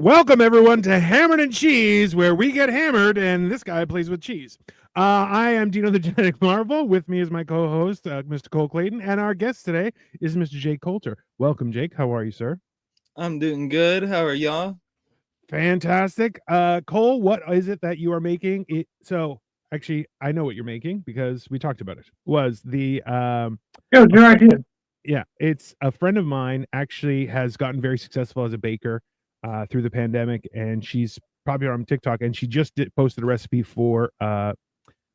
Welcome everyone to Hammered and Cheese, where we get hammered and this guy plays with cheese. I am Dino the Genetic Marvel. With me is my co-host, Mr. Cole Clayton, and our guest today is Mr. Jake Coulter. Welcome, Jake. How are you, sir? I'm doing good. How are y'all? Fantastic. Cole, what is it that you are making? Actually, I know what you're making because we talked about it. Was the Good, your idea. Yeah, it's a friend of mine actually has gotten very successful as a baker through the pandemic, and she's popular on TikTok, and she just posted a recipe for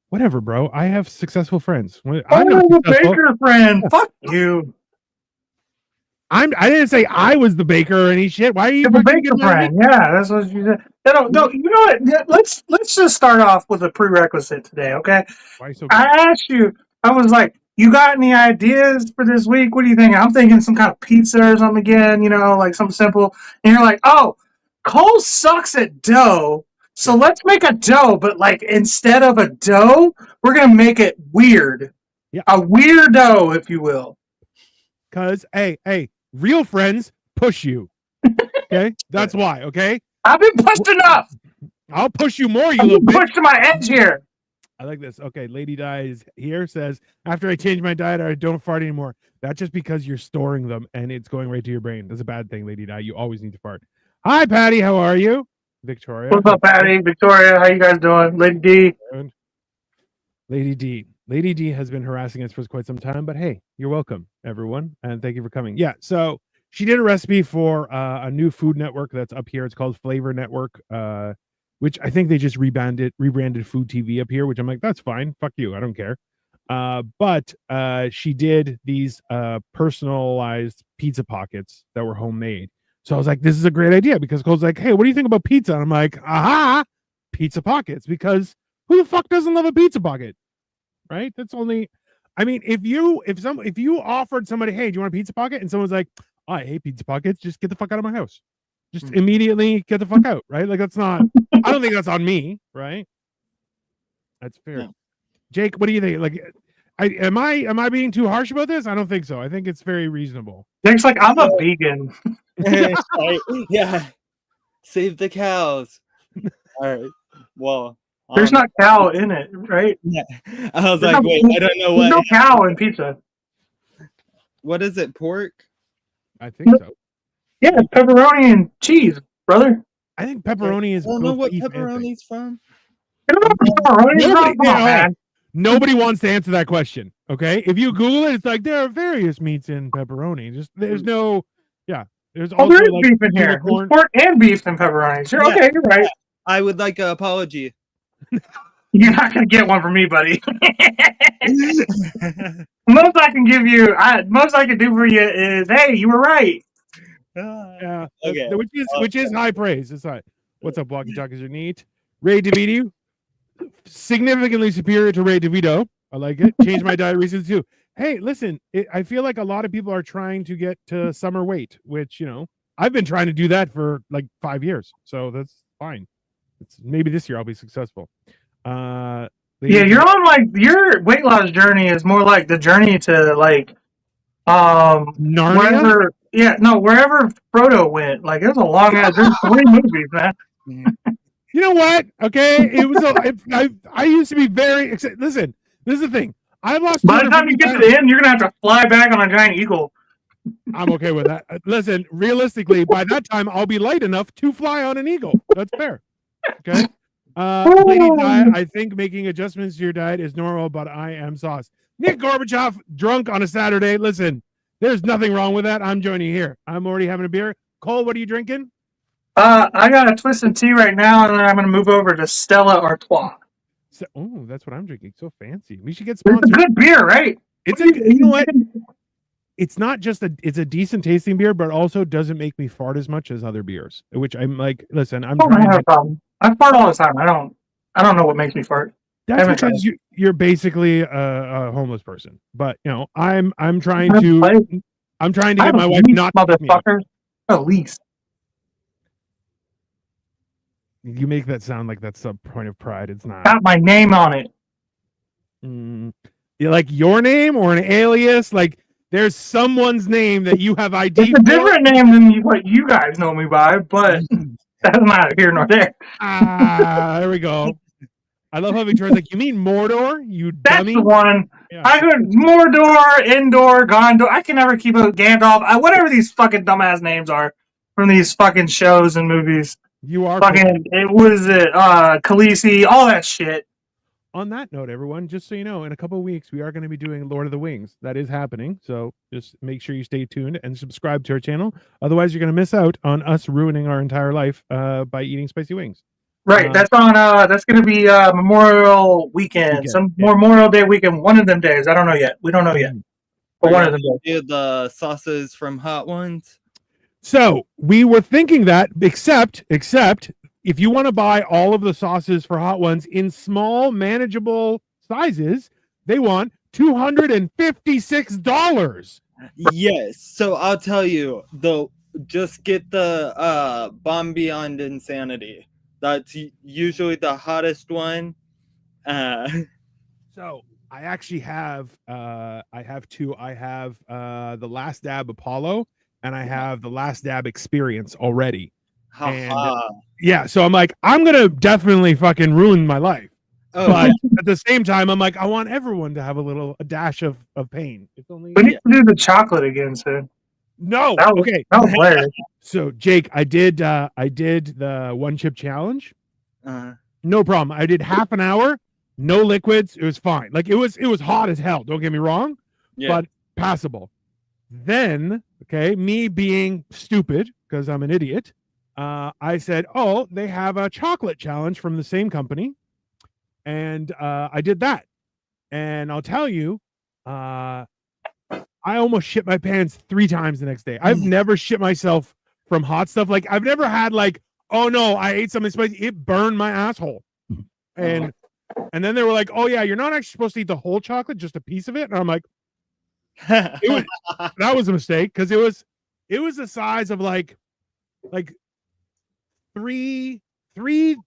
whatever, bro. I have successful friends. I'm not the successful. baker friend. Fuck you. I didn't say I was the baker or any shit. Why are you The baker friend? Yeah, that's what you said. No, you know what? Yeah, let's just start off with a prerequisite today, okay? Why so I asked you. I was like, "You got any ideas for this week? What do you think?" I'm thinking some kind of pizza or something again. You know, like something simple. And you're like, "Oh, Cole sucks at dough." So let's make a dough, but like instead of a dough, we're gonna make it weird. Yeah. A weirdo, if you will. Because hey, real friends push you. Okay, that's why. Okay, I've been pushed enough. I'll push you more. You I've little been bitch. pushed to my edge here. I like this. Okay, Lady Di is here. Says after I change my diet, I don't fart anymore. That's just because you're storing them and it's going right to your brain. That's a bad thing, Lady Di. You always need to fart. Hi, Patty. How are you? Victoria. What's up, Patty? Victoria, how you guys doing? Lady D. Lady D. Lady D has been harassing us for quite some time, but hey, you're welcome, everyone, and thank you for coming. Yeah, so she did a recipe for a new food network that's up here. It's called Flavour Network, which I think they just rebranded Food TV up here, which I'm like, that's fine. Fuck you. I don't care. But she did these personalized pizza pockets that were homemade. So I was like, this is a great idea because Cole's like, hey, what do you think about pizza? And I'm like, aha, pizza pockets, because who the fuck doesn't love a pizza pocket? Right? That's only, I mean, if you offered somebody, hey, do you want a pizza pocket? And someone's like, oh, I hate pizza pockets, just get the fuck out of my house. Just immediately get the fuck out, right? Like that's not, I don't think that's on me, right? That's fair. No. Jake, what do you think? Like, am I being too harsh about this? I don't think so. I think it's very reasonable. Jake's like, I'm a vegan. Yeah. Save the cows. All right. Well, there's not cow in it, right? Yeah. I was like, wait, I don't know what. There's no cow in pizza. What is it? Pork? I think so. Yeah, pepperoni and cheese, brother. I think pepperoni is. I don't know what pepperoni's from. Nobody wants to answer that question. Okay, if you Google it, it's like there are various meats in pepperoni. Just there's no, yeah. There's also there is like beef in here. There's pork and beef in pepperoni. Sure, yeah. Okay, you're right. I would like an apology. You're not gonna get one from me, buddy. Most I can give you, most I can do for you is, hey, you were right. Yeah, okay. Which is high praise. It's like, what's up, Walkie Talkies? Are neat. Ray DeVito, significantly superior to Ray DeVito. I like it. Change my diet recently too. Hey, listen, I feel like a lot of people are trying to get to summer weight, which, you know, I've been trying to do that for like 5 years, so that's fine. Maybe this year I'll be successul. Yeah, you're on like your weight loss journey is more like the journey to like Narnia? Wherever Frodo went. Like it was a long ass. There's 3 movies, man. You know what? Okay, it was. I used to be very. Listen, this is the thing. I've lost. By the time you get to the end, you're gonna have to fly back on a giant eagle. I'm okay with that. Listen, realistically, by that time, I'll be light enough to fly on an eagle. That's fair. Okay. Lady Di, I think making adjustments to your diet is normal, but I am sauce. Nick Gorbachev, drunk on a Saturday. Listen, there's nothing wrong with that. I'm joining you here. I'm already having a beer. Cole, what are you drinking? I got a twisted tea right now, and then I'm going to move over to Stella Artois. Oh, that's what I'm drinking. So fancy. We should get sponsored. It's a good beer, right? You know what? It's not just it's a decent tasting beer, but also doesn't make me fart as much as other beers. Which I'm like, listen, I'm trying. I have a problem. I fart all the time. I don't know what makes me fart. That's because you're basically a homeless person. But you know, I'm trying to get my wife not motherfucker. At least. You make that sound like that's a point of pride. It's not. Got my name on it. You like your name or an alias? Like there's someone's name that you have ID. It's a different name than what you guys know me by, but That's not here nor there. There we go. I love how Victoria's like, you mean Mordor? You That's dummy. the one. Yeah. I heard Mordor, Endor, Gondor. I can never keep up with Gandalf. Whatever these fucking dumbass names are from these fucking shows and movies. You are Fucking, what is it? Khaleesi, all that shit. On that note, everyone, just so you know, in a couple of weeks, we are going to be doing Lord of the Wings. That is happening. So just make sure you stay tuned and subscribe to our channel. Otherwise, you're going to miss out on us ruining our entire life by eating spicy wings. Right. That's on. That's going to be Memorial Weekend. Memorial Day weekend. One of them days. I don't know yet. We don't know yet. But one of them days. The sauces from Hot Ones. So we were thinking that, except if you want to buy all of the sauces for Hot Ones in small, manageable sizes, they want $256. Yes. So I'll tell you, just get the Bomb Beyond Insanity. That's usually the hottest one. So I actually have two. I have the Last Dab Apollo, and I have the Last Dab Experience already. And yeah, so I'm like, I'm gonna definitely fucking ruin my life. But at the same time, I'm like, I want everyone to have a dash of pain. It's only we need to do the chocolate again soon. No, okay. That was hilarious. So Jake, I did the one chip challenge. No problem. I did half an hour, no liquids. It was fine. Like it was hot as hell. Don't get me wrong, but passable. Then, okay, me being stupid because I'm an idiot. I said, oh, they have a chocolate challenge from the same company. And I did that. And I'll tell you, I almost shit my pants 3 times the next day. I've never shit myself from hot stuff. Like, I've never had like, oh no, I ate something spicy. It burned my asshole. And then they were like, oh yeah, you're not actually supposed to eat the whole chocolate, just a piece of it. And I'm like, that was a mistake because it was the size of like three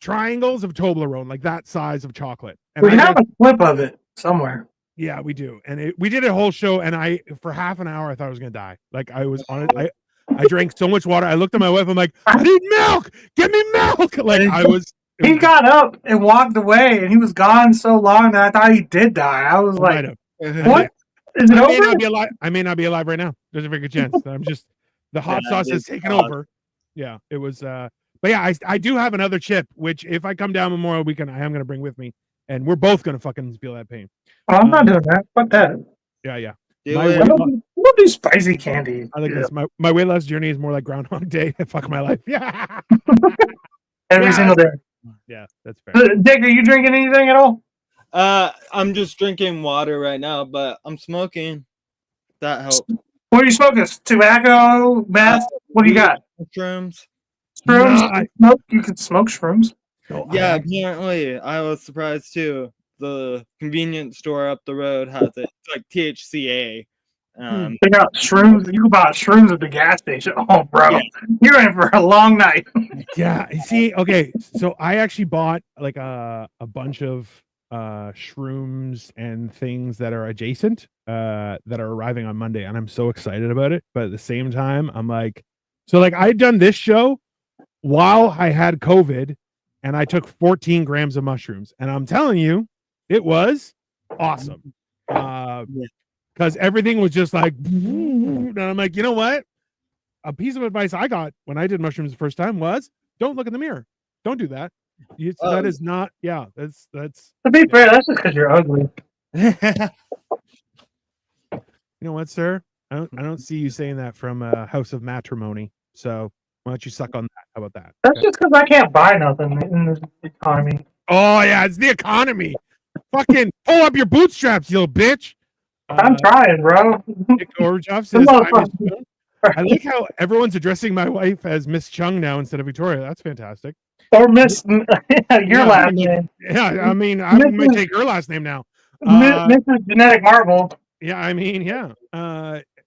triangles of Toblerone, like that size of chocolate. And we have a clip of it somewhere. Yeah, we do. And we did a whole show, and for half an hour I thought I was gonna die. Like I was on it. I drank so much water. I looked at my wife. I'm like, I need milk. Give me milk. Like He got up and walked away, and he was gone so long that I thought he did die. I was like, what? Is it over? I may not be alive right now. There's a very good chance. I'm just the hot sauce has taken over. Yeah, it was. But yeah, I do have another chip, which if I come down Memorial Weekend, I am going to bring with me, and we're both going to fucking feel that pain. Oh, I'm not doing that. Fuck that. Yeah. I don't do spicy candy. I like this. My weight loss journey is more like Groundhog Day. Fuck my life. Yeah. Every single day. Yeah, that's fair. Dick, are you drinking anything at all? I'm just drinking water right now, but I'm smoking. That helps. What are you smoking? Tobacco, meth? What do you got? Shrooms. Shrooms? You can smoke shrooms. Yeah, apparently. I was surprised too. The convenience store up the road has it. It's like THCA. They got shrooms. You can buy shrooms at the gas station. Oh, bro. You're in for a long night. Yeah. See, okay. So I actually bought like a bunch of shrooms and things that are adjacent that are arriving on Monday, and I'm so excited about it. But at the same time, I'm like, so like I'd done this show while I had COVID, and I took 14 grams of mushrooms, and I'm telling you, it was awesome. Because everything was just like, and I'm like, you know what? A piece of advice I got when I did mushrooms the first time was, don't look in the mirror. Don't do that. That is not. Yeah, that's. To be fair, that's just because you're ugly. You know what, sir? I don't see you saying that from a house of matrimony. So why don't you suck on that? How about that? That's just because I can't buy nothing in this economy. Oh yeah, it's the economy. Fucking pull up your bootstraps, you little bitch. I'm trying, bro. Nick Gorbachev says, I like how everyone's addressing my wife as Miss Chung now instead of Victoria. That's fantastic. Or Miss your last name. Yeah, I mean, I might take her last name now. Mrs. Genetic Marvel. Yeah, I mean, yeah.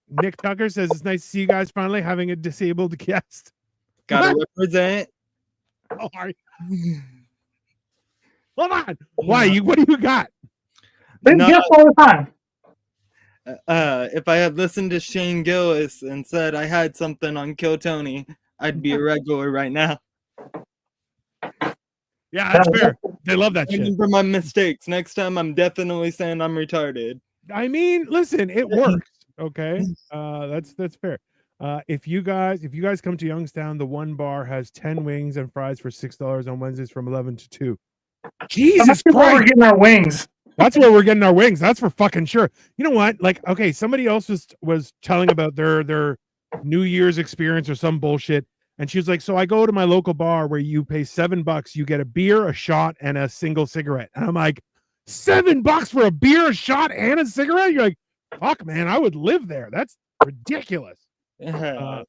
Nick Tucker says it's nice to see you guys finally having a disabled guest. Gotta represent. Oh, are you? Hold on. Why? What do you got? They guest all the time. If I had listened to Shane Gillis and said I had something on Kill Tony, I'd be a regular right now. Yeah, that's fair. They love that shit. Remember my mistakes. Next time, I'm definitely saying I'm retarded. I mean, listen, it works. Okay, that's fair. If you guys come to Youngstown, the one bar has 10 wings and fries for $6 on Wednesdays from 11 to 2. Jesus That's where we're Christ! getting our wings. That's where we're getting our wings. That's for fucking sure. You know what? Like, okay, somebody else was telling about their New Year's experience or some bullshit, and she was like, "So I go to my local bar where you pay $7, you get a beer, a shot, and a single cigarette." And I'm like, $7 for a beer, a shot, and a cigarette? You're like, fuck, man, I would live there. That's ridiculous. Yeah,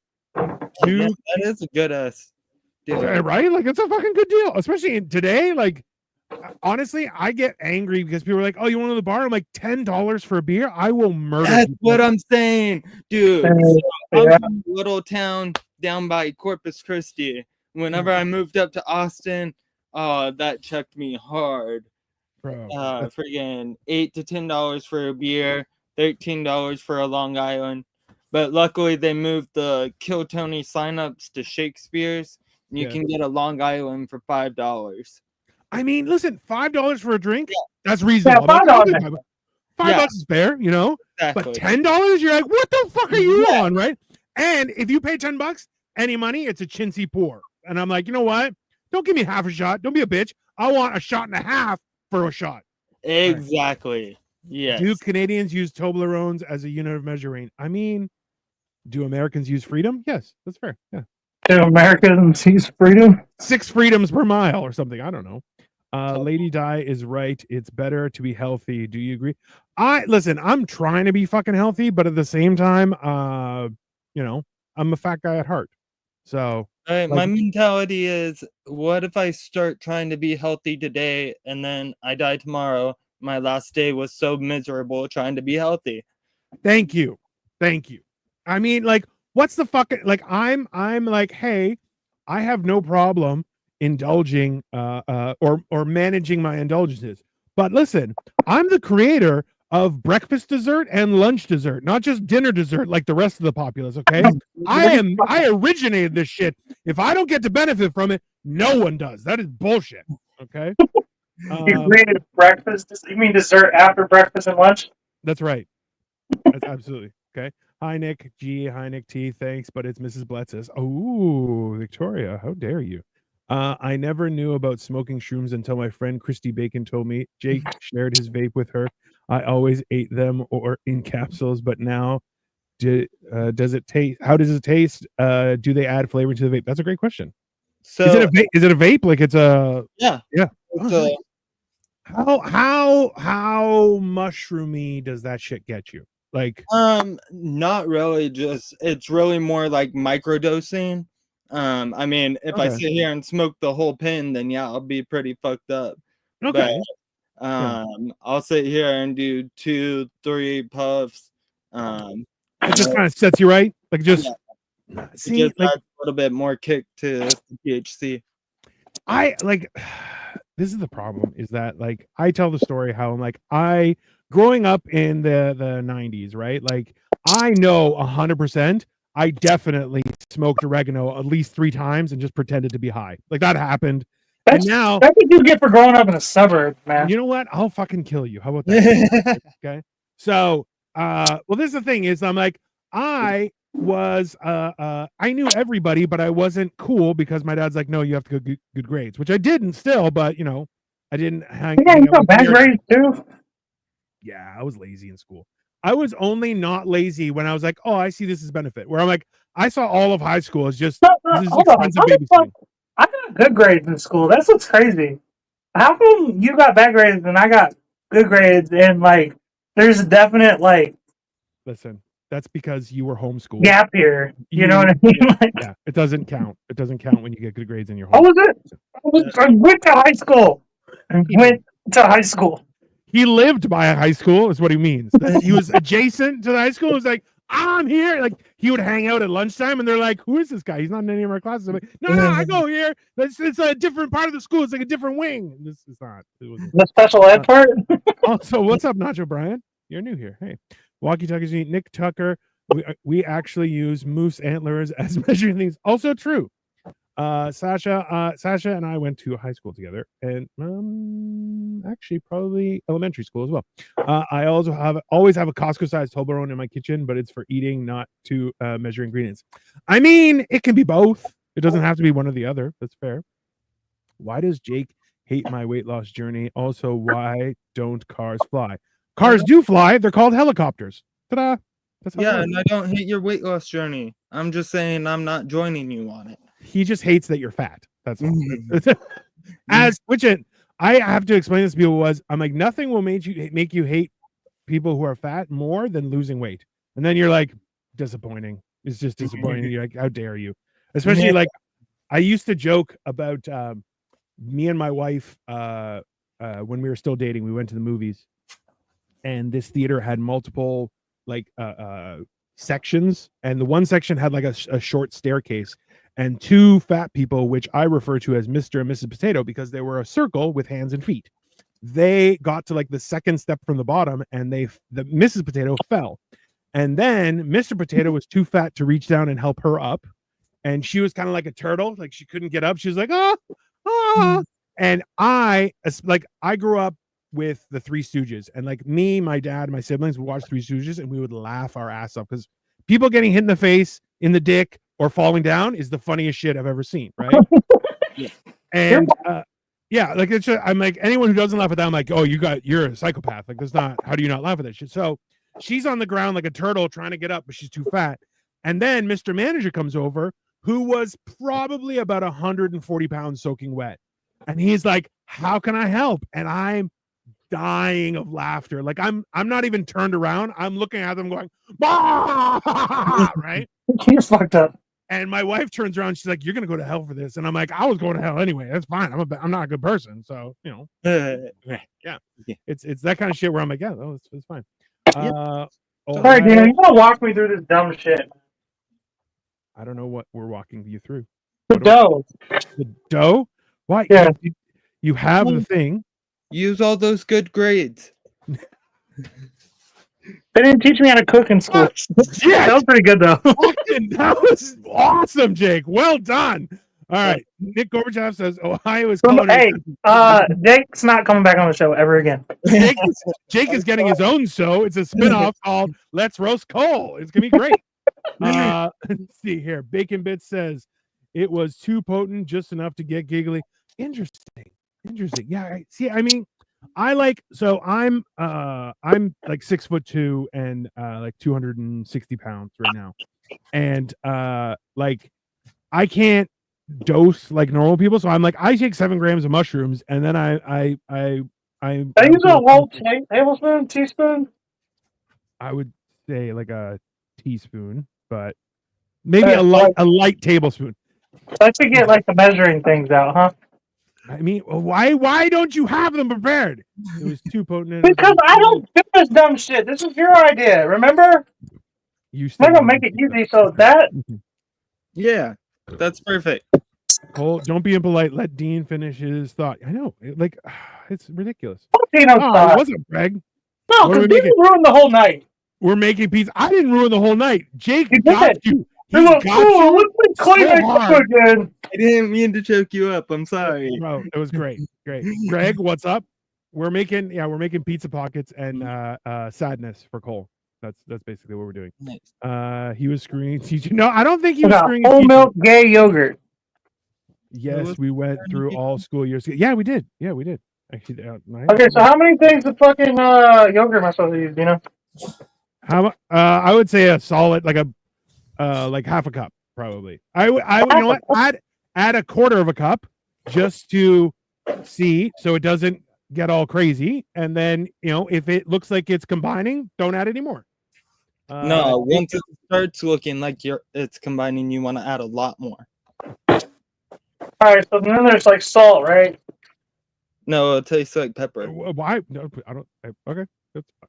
Dude, that is a good deal. right? Like, it's a fucking good deal, especially in today. Like, honestly, I get angry because people are like, "Oh, you want to the bar?" I'm like, $10 for a beer? I will murder. That's people. what I'm saying, dude. So I'm from a little town down by Corpus Christi. Whenever I moved up to Austin, that checked me hard. Bro, Friggin' $8 to $10 for a beer, $13 for a Long Island. But luckily, they moved the Kill Tony signups to Shakespeare's, and you can get a Long Island for $5. I mean, listen, $5 for a drink, Yeah. that's reasonable. Yeah, $5 Yeah. is fair, you know. Exactly. But $10, you're like, what the fuck are you on, right? And if you pay $10, any money, it's a chintzy pour. And I'm like, you know what? Don't give me half a shot. Don't be a bitch. I want a shot and a half for a shot. Exactly. Right. Yes. Do Canadians use Toblerones as a unit of measuring? I mean, do Americans use freedom? Yes, that's fair. Yeah. Do Americans use freedom? 6 freedoms per mile or something. I don't know. Lady Di is right. It's better to be healthy. Do you agree? Listen, I'm trying to be fucking healthy, but at the same time, you know, I'm a fat guy at heart. So my mentality is, what if I start trying to be healthy today and then I die tomorrow? My last day was so miserable trying to be healthy. Thank you. I mean, like, what's the fucking, like, I'm like, hey, I have no problem indulging or managing my indulgences. But listen, I'm the creator of breakfast dessert and lunch dessert, not just dinner dessert like the rest of the populace, okay? I originated this shit. If I don't get to benefit from it, no one does. That is bullshit, okay? You created breakfast? You mean dessert after breakfast and lunch? That's right. That's absolutely okay. Hi, Nick G. Hi, Nick T. Thanks, but it's Mrs. Bletzes. Oh, Victoria, how dare you? I never knew about smoking shrooms until my friend Christy Bacon told me. Jake shared his vape with her. I always ate them or in capsules, but now, does it taste? How does it taste? Do they add flavor to the vape? That's a great question. So is it a vape? Like it's a yeah. It's how mushroomy does that shit get you? Like not really. Just it's really more like microdosing. I mean, if I sit here and smoke the whole pen, then yeah, I'll be pretty fucked up. Okay. But I'll sit here and do 2-3 puffs. It just kind of sets you right. Like just see, just like, adds a little bit more kick to THC. I like this is the problem is that like I tell the story how I'm like growing up in the 90s, right? Like I know 100% I definitely smoked oregano at least 3 times and just pretended to be high. Like that happened. That's what you get for growing up in a suburb, man. You know what? I'll fucking kill you. How about that? Okay. So well, this is the thing is I'm like, I was I knew everybody, but I wasn't cool because my dad's like, no, you have to go good grades, which I didn't still, but you know, I didn't hang. Yeah, you got bad grades too. Yeah, I was lazy in school. I was only not lazy when I was like, oh, I see this as benefit. Where I'm like, I saw all of high school as just this is expensive babysitting. I got good grades in school. That's what's crazy. How come you got bad grades and I got good grades and like there's a definite like listen, that's because you were homeschooled. Gap here. You know what I mean? Yeah, it doesn't count. It doesn't count when you get good grades in your home. What was it? I went to high school. He lived by a high school, is what he means. He was adjacent to the high school. It was like, I'm here. Like he would hang out at lunchtime, and they're like, "Who is this guy? He's not in any of our classes." I'm like, no, I go here. It's a different part of the school. It's like a different wing. This is not. The special ed part. Also, what's up, Nacho Brian? You're new here. Hey, Walkie Talkies. Nick Tucker. We actually use moose antlers as measuring things. Also true. Sasha and I went to high school together, and actually probably elementary school as well. I also always have a Costco-sized Toblerone in my kitchen, but it's for eating, not to measure ingredients. I mean, it can be both. It doesn't have to be one or the other. That's fair. Why does Jake hate my weight loss journey? Also, why don't cars fly? Cars do fly. They're called helicopters. Ta-da! That's how it Yeah, works. and I don't hate your weight loss journey. I'm just saying I'm not joining you on it. He just hates that you're fat. That's all. As which I have to explain this to people was I'm like, nothing will make you hate people who are fat more than losing weight. And then you're like, disappointing. It's just disappointing. You're like, how dare you? Especially like I used to joke about me and my wife when we were still dating, we went to the movies, and this theater had multiple like sections, and the one section had like a short staircase, and two fat people, which I refer to as Mr. and Mrs. Potato because they were a circle with hands and feet. They got to like the second step from the bottom, and the Mrs. Potato fell, and then Mr. Potato was too fat to reach down and help her up, and she was kind of like a turtle, like she couldn't get up. She was like, and I grew up with the Three Stooges, and like me, my dad, my siblings would watch Three Stooges, and we would laugh our ass off because people getting hit in the face, in the dick, or falling down is the funniest shit I've ever seen, right? Yeah. And yeah, like it's just, I'm like, anyone who doesn't laugh at that, I'm like, oh, you're a psychopath. Like, that's not, how do you not laugh at that shit? So she's on the ground like a turtle trying to get up, but she's too fat. And then Mr. Manager comes over, who was probably about 140 pounds soaking wet. And he's like, how can I help? And I'm dying of laughter. Like I'm not even turned around. I'm looking at them going, bah! Right? You're fucked up. And my wife turns around. She's like, you're going to go to hell for this. And I'm like, I was going to hell anyway. That's fine. I'm not a good person. So, you know, yeah. It's that kind of shit where I'm like, yeah, no, it's fine. All right, Dan, you gotta walk me through this dumb shit. I don't know what we're walking you through. The dough. The dough? Why? Yeah. You have the thing. Use all those good grades. They didn't teach me how to cook in school. Yeah, that was pretty good though. That was awesome, Jake. Well done. All right. Nick Gorbachev says Ohio is calling. Hey, Jake's not coming back on the show ever again. Jake is getting his own show. It's a spinoff called Let's Roast Cole. It's gonna be great. Let's see here. Bacon Bits says it was too potent, just enough to get giggly. Interesting. Yeah. See, I mean, I'm like 6'2" and like 260 pounds right now, and like I can't dose like normal people, so I'm like I take 7 grams of mushrooms, and then I use a whole tablespoon, teaspoon. I would say like a teaspoon, but maybe a light tablespoon. I should get like the measuring things out, huh? I mean, why don't you have them prepared? It was too potent. Because I don't do this dumb shit. This is your idea, remember? I'm gonna make it easy so that. Yeah, that's perfect. Cole, don't be impolite. Let Dean finish his thought. I know, like, it's ridiculous. It wasn't Greg. No, because you ruined the whole night. We're making pizza. I didn't ruin the whole night. Jake you got you. He got you. Let's claim it again. I didn't mean to choke you up. I'm sorry. Bro, it was great. Greg, what's up? We're making pizza pockets and sadness for Cole. That's basically what we're doing. Nice. He was screwing teaching. No, I don't think he was screwing whole milk gay yogurt. Yes, we went through all school years. Yeah, we did. Actually, okay, so how many things of fucking yogurt am I supposed to use? You know? How I would say a solid like half a cup probably. I would you know what add a quarter of a cup just to see so it doesn't get all crazy, and then you know if it looks like it's combining, don't add any more. No, once it starts looking like it's combining, you want to add a lot more. All right, so then there's like salt, right? No, it tastes like pepper. Why? No, I don't. Okay,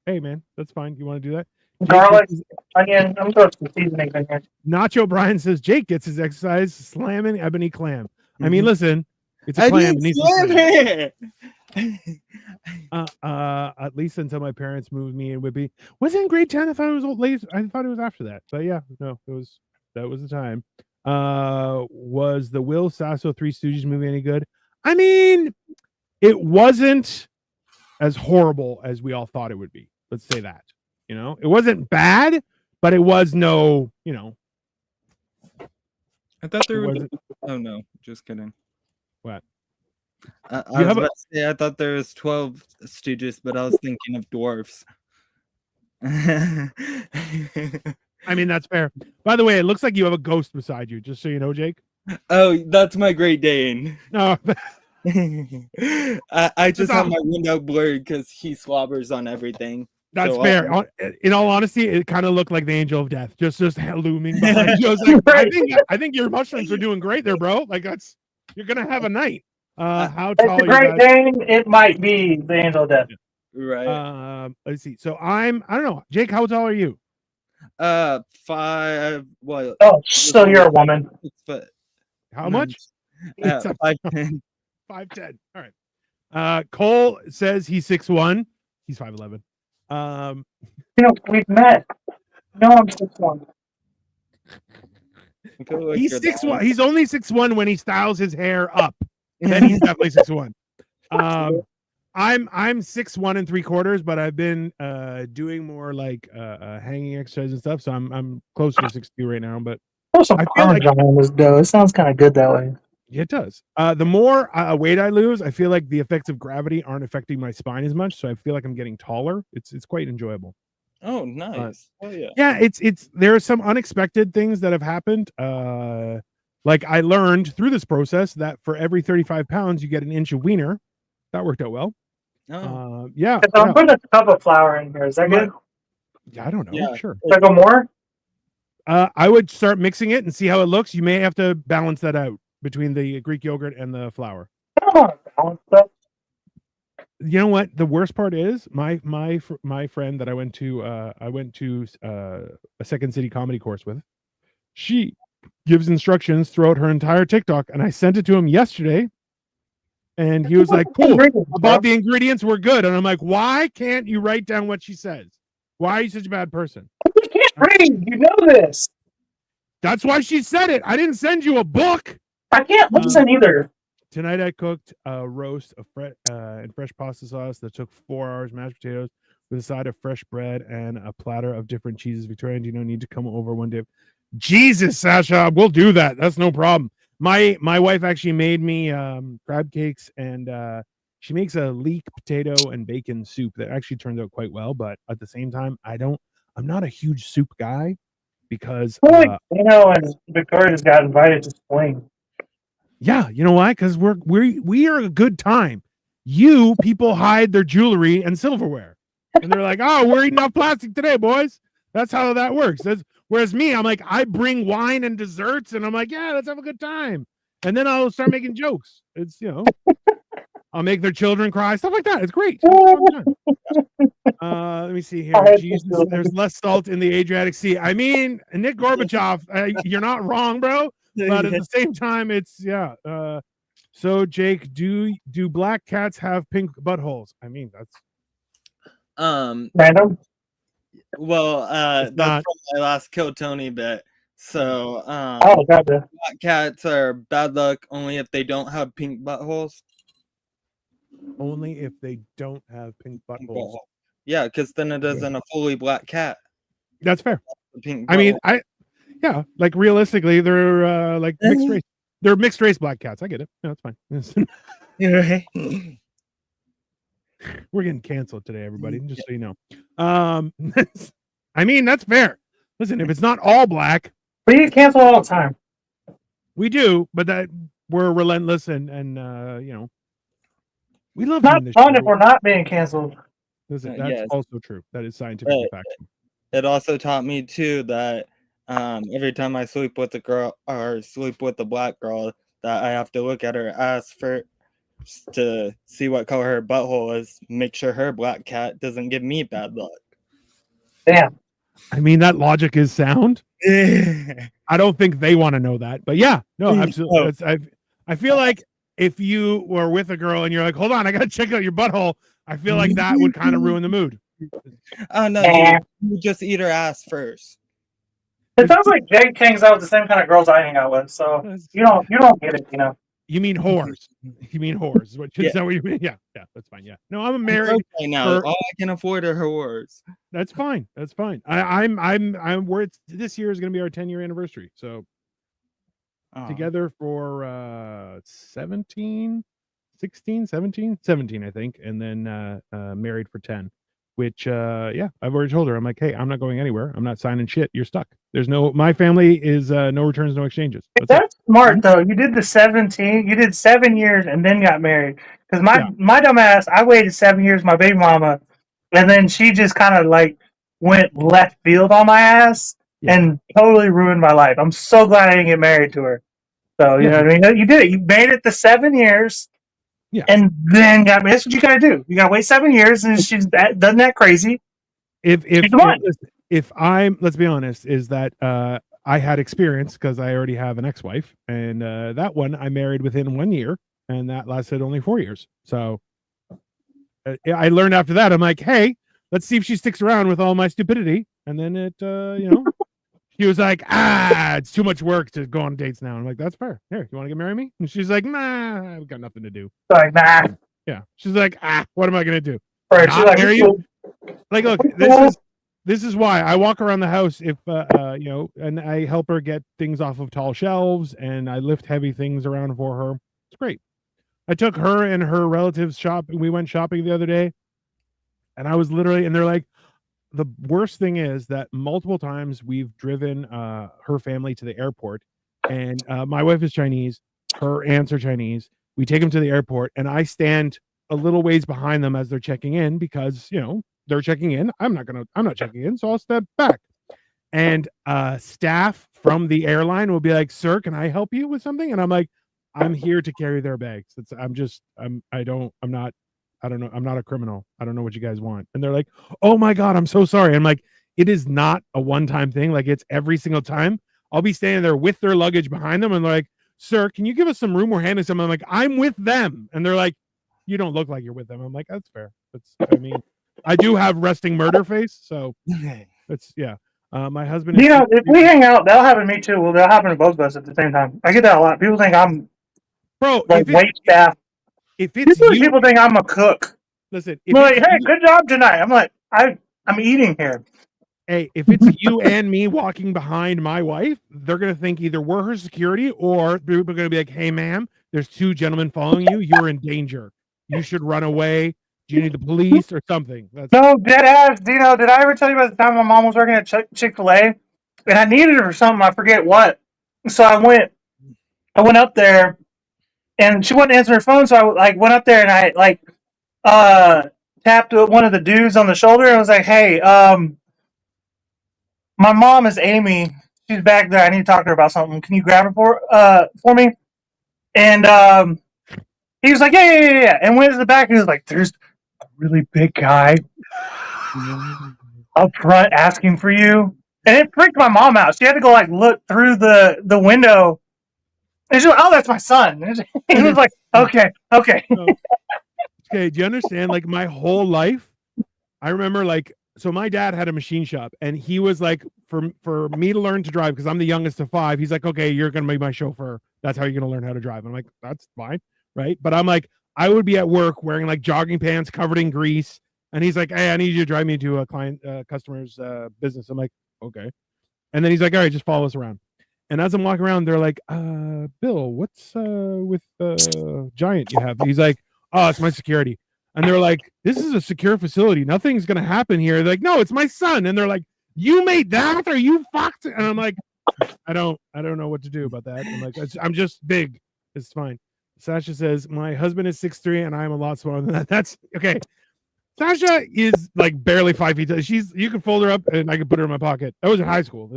hey man, that's fine. You want to do that? Garlic, onion. I'm throwing some seasonings in here. Nacho Brian says Jake gets his exercise slamming ebony clam. I mean, listen, it's a clam. At least until my parents moved me in Whitby. Was it in grade 10? I thought it was late. I thought it was after that. But yeah, no, that was the time. Was the Will Sasso Three Stooges movie any good? I mean, it wasn't as horrible as we all thought it would be. Let's say that. You know, it wasn't bad, but it was no, you know. I thought there It was. wasn't- Oh no, just kidding. What? I You was have a- about to say I thought there was 12 Stooges, but I was thinking of dwarfs. I mean, that's fair. By the way, it looks like you have a ghost beside you, just so you know, Jake. Oh, that's my Great Dane. No, I just have all- my window blurred because he slobbers on everything. that's So fair. In all honesty, it kind of looked like the angel of death, just looming behind you. I was like, I think your mushrooms are doing great there, bro. Like you're gonna have a night. How It's tall a are you Great guys? Dane. It might be the Angel of Death. Right. Let's see. So I don't know. Jake, how tall are you? 5. Well, Oh, so you're a woman. 6 foot. How much? 5'10". 5'10". All right. Cole says he's 6'1". He's 5'11". We've met. No, I'm 6'1". He's 6'1". He's only 6'1" when he styles his hair up. Then he's definitely 6'1". I'm 6'1 3/4", but I've been doing more like hanging exercise and stuff, so I'm closer to 6'2" right now. But Put some I feel like on this dough. It sounds kind of good that way. yeah, it does. The more weight I lose, I feel like the effects of gravity aren't affecting my spine as much, so I feel like I'm getting taller. It's quite enjoyable. Oh, nice. Oh yeah. Yeah, it's there are some unexpected things that have happened. Like I learned through this process that for every 35 pounds you get an inch of wiener. That worked out well. Oh. Yeah. So I'm putting a cup of flour in here. Is that good? Yeah, I don't know. Yeah. Sure. Should I go more? I would start mixing it and see how it looks. You may have to balance that out between the Greek yogurt and the flour. I don't want to balance stuff. You know what? The worst part is my friend that I went to a Second City comedy course with. She gives instructions throughout her entire TikTok, and I sent it to him yesterday. And he was like, cool, about the ingredients were good. And I'm like, why can't you write down what she says? Why are you such a bad person? You can't read. You know this. That's why she said it. I didn't send you a book. I can't listen either. Tonight I cooked a roast of and fresh pasta sauce that took 4 hours, mashed potatoes with a side of fresh bread and a platter of different cheeses. Victoria, do you need to come over one day? Jesus, Sasha, we'll do that. That's no problem. My wife actually made me crab cakes, and she makes a leek potato and bacon soup that actually turns out quite well. But at the same time, I'm not a huge soup guy because and Victoria's got invited to Spling. Yeah, you know why? Because we are a good time. You people hide their jewelry and silverware, and they're like, "Oh, we're eating off plastic today, boys." That's how that works. Whereas me, I'm like, I bring wine and desserts, and I'm like, yeah, let's have a good time. And then I'll start making jokes. It's I'll make their children cry, stuff like that. It's great. Let me see here. Jesus, there's less salt in the Adriatic Sea. I mean, Nick Gorbachev, you're not wrong, bro. But at the same time, it's so Jake, do black cats have pink buttholes? I mean, that's random. Well, that's from my last Kill Tony bit. So gotcha. Black cats are bad luck only if they don't have pink buttholes. Only if they don't have pink buttholes. Yeah, because then it isn't a fully black cat. That's fair. Pink I mean, like realistically, they're like mixed race. They're mixed race black cats. I get it. No, it's fine. We're getting canceled today, everybody. Just so you know. I mean, that's fair. Listen, if it's not all black, we get canceled all the time. We do, but that we're relentless and we love not fun if we're not being canceled. Listen, that's also true. That is scientifically factual. It also taught me too that every time I sleep with a girl or sleep with a black girl, that I have to look at her ass first to see what color her butthole is. Make sure her black cat doesn't give me bad luck. Damn. I mean, that logic is sound. I don't think they want to know that, but yeah, no, absolutely. I feel like if you were with a girl and you're like, hold on, I got to check out your butthole, I feel like that would kind of ruin the mood. Oh, no, you just eat her ass first. It sounds like Jake hangs out with the same kind of girls I hang out with, so you don't get it, you know. You mean whores? You mean whores? Is that what you mean? Yeah, that's fine. Yeah. No, I'm married. Okay now. All I can afford are her words. That's fine. That's fine. I'm where it's this year is going to be our 10-year anniversary. So together for 17, 16, 17, 17, I think, and then married for 10. Which I've already told her. I'm like, hey, I'm not going anywhere. I'm not signing shit. You're stuck. There's my family is no returns, no exchanges. That's smart though. You did the 17. You did 7 years and then got married. Because my dumb ass, I waited 7 years, my baby mama, and then she just kind of like went left field on my ass and totally ruined my life. I'm so glad I didn't get married to her. So you know what I mean? You did it. You made it the 7 years. Yeah. And then got married. That's what you gotta do. You gotta wait 7 years, and she's done that crazy. Let's be honest, is that I had experience because I already have an ex-wife, and that one I married within 1 year, and that lasted only 4 years. So I learned after that. I'm like, hey, let's see if she sticks around with all my stupidity. And then it, she was like, it's too much work to go on dates now. I'm like, that's fair. Here, you want to get married me? And she's like, nah, I've got nothing to do. Like, nah. Yeah. She's like, what am I gonna do? Right. She's like, marry you? Like, look, this is why I walk around the house if and I help her get things off of tall shelves, and I lift heavy things around for her. It's great. I took her and her relatives shopping. We went shopping the other day, and I was literally, and they're like, the worst thing is that multiple times we've driven her family to the airport, and my wife is Chinese, her aunts are Chinese. We take them to the airport, and I stand a little ways behind them as they're checking in because they're checking in. I'm not checking in, so I'll step back. And staff from the airline will be like, "Sir, can I help you with something?" And I'm like, "I'm here to carry their bags. I'm not a criminal. I don't know what you guys want." And they're like, "Oh my God, I'm so sorry." I'm like, it is not a one-time thing. Like, it's every single time. I'll be standing there with their luggage behind them, and they're like, "Sir, can you give us some room? We're handling something." I'm like, "I'm with them." And they're like, "You don't look like you're with them." I'm like, "That's fair. I do have resting murder face, so that's my husband. If we hang out, that'll happen to me too. Well, that'll happen to both of us at the same time. I get that a lot. People think I'm like wait staff. If it's people think I'm a cook. Listen, like, hey, good job tonight. I'm like, I'm eating here. Hey, if it's you and me walking behind my wife, they're gonna think either we're her security or people are gonna be like, "Hey, ma'am, there's 2 gentlemen following you. You're in danger. You should run away. Do you need the police or something?" No, dead ass. Dino, did I ever tell you about the time my mom was working at Chick-fil-A and I needed her for something? I forget what. So I went up there and she wouldn't answer her phone. So I went up there and I tapped one of the dudes on the shoulder and was like, "Hey, my mom is Amy. She's back there. I need to talk to her about something. Can you grab her for me?" And he was like, yeah. And went to the back and he was like, "There's a really big guy up front asking for you." And it freaked my mom out. She had to go look through the window. And she's like, "Oh, that's my son." And he was like, okay. Okay, do you understand? Like, my whole life, I remember so my dad had a machine shop, and he was like, for me to learn to drive, because I'm the youngest of 5, he's like, "Okay, you're going to be my chauffeur. That's how you're going to learn how to drive." I'm like, "That's fine." Right. But I'm like, I would be at work wearing jogging pants covered in grease. And he's like, "Hey, I need you to drive me to a customer's business." I'm like, "Okay." And then he's like, "All right, just follow us around." And as I'm walking around, they're like, "Bill, what's with the giant you have?" He's like, "Oh, it's my security." And they're like, "This is a secure facility. Nothing's going to happen here." They're like, "No, it's my son." And they're like, "You made that? Are you fucked?" And I'm like, I don't know what to do about that. I'm like, I'm just big. It's fine. Sasha says, "My husband is 6'3" and I'm a lot smaller than that." That's okay. Sasha is barely 5 feet. You can fold her up and I can put her in my pocket. That was in high school.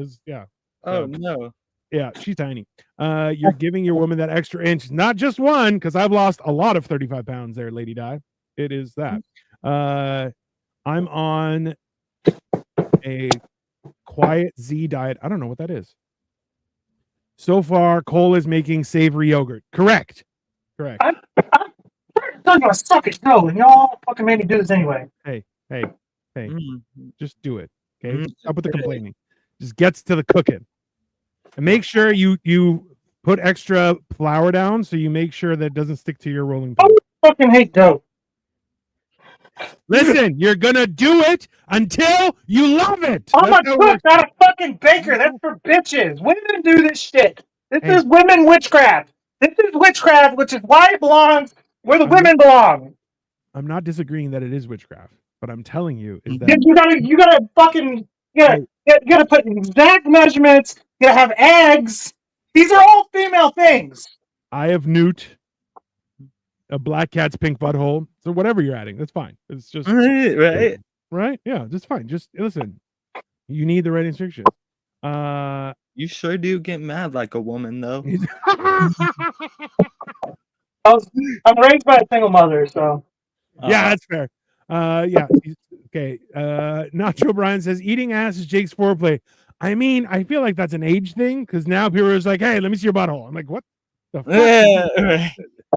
Oh, no. Yeah, she's tiny. You're giving your woman that extra inch, not just one, because I've lost a lot of 35 pounds there, Lady Di. It is that. I'm on a quiet Z diet. I don't know what that is. So far, Cole is making savory yogurt. Correct. I'm gonna suck it, no, and y'all fucking made me do this anyway. Hey, just do it. Okay, stop with the complaining. Just gets to the cooking. And make sure you put extra flour down so you make sure that it doesn't stick to your rolling pin. I fucking hate dough. Listen, you're gonna do it until you love it. I'm That's a how it cook, works. not a fucking baker. That's for bitches. Women do this shit. This Hey. is women witchcraft. This is witchcraft, which is why it belongs where the I'm women belong. I'm not disagreeing that it is witchcraft, but I'm telling you is that You gotta fucking you gotta put exact measurements. You gotta have eggs. These are all female things. I have newt a black cat's pink butthole. So whatever you're adding, that's fine. It's just Right. right. Yeah, that's fine. Just listen. You need the right instructions. You sure do get mad like a woman, though. I'm raised by a single mother, so Yeah, that's fair. Yeah. Okay. Nacho Brian says eating ass is Jake's foreplay. I mean, I feel like that's an age thing because now people are just like, hey, let me see your butthole. I'm like, what the fuck? Yeah, right.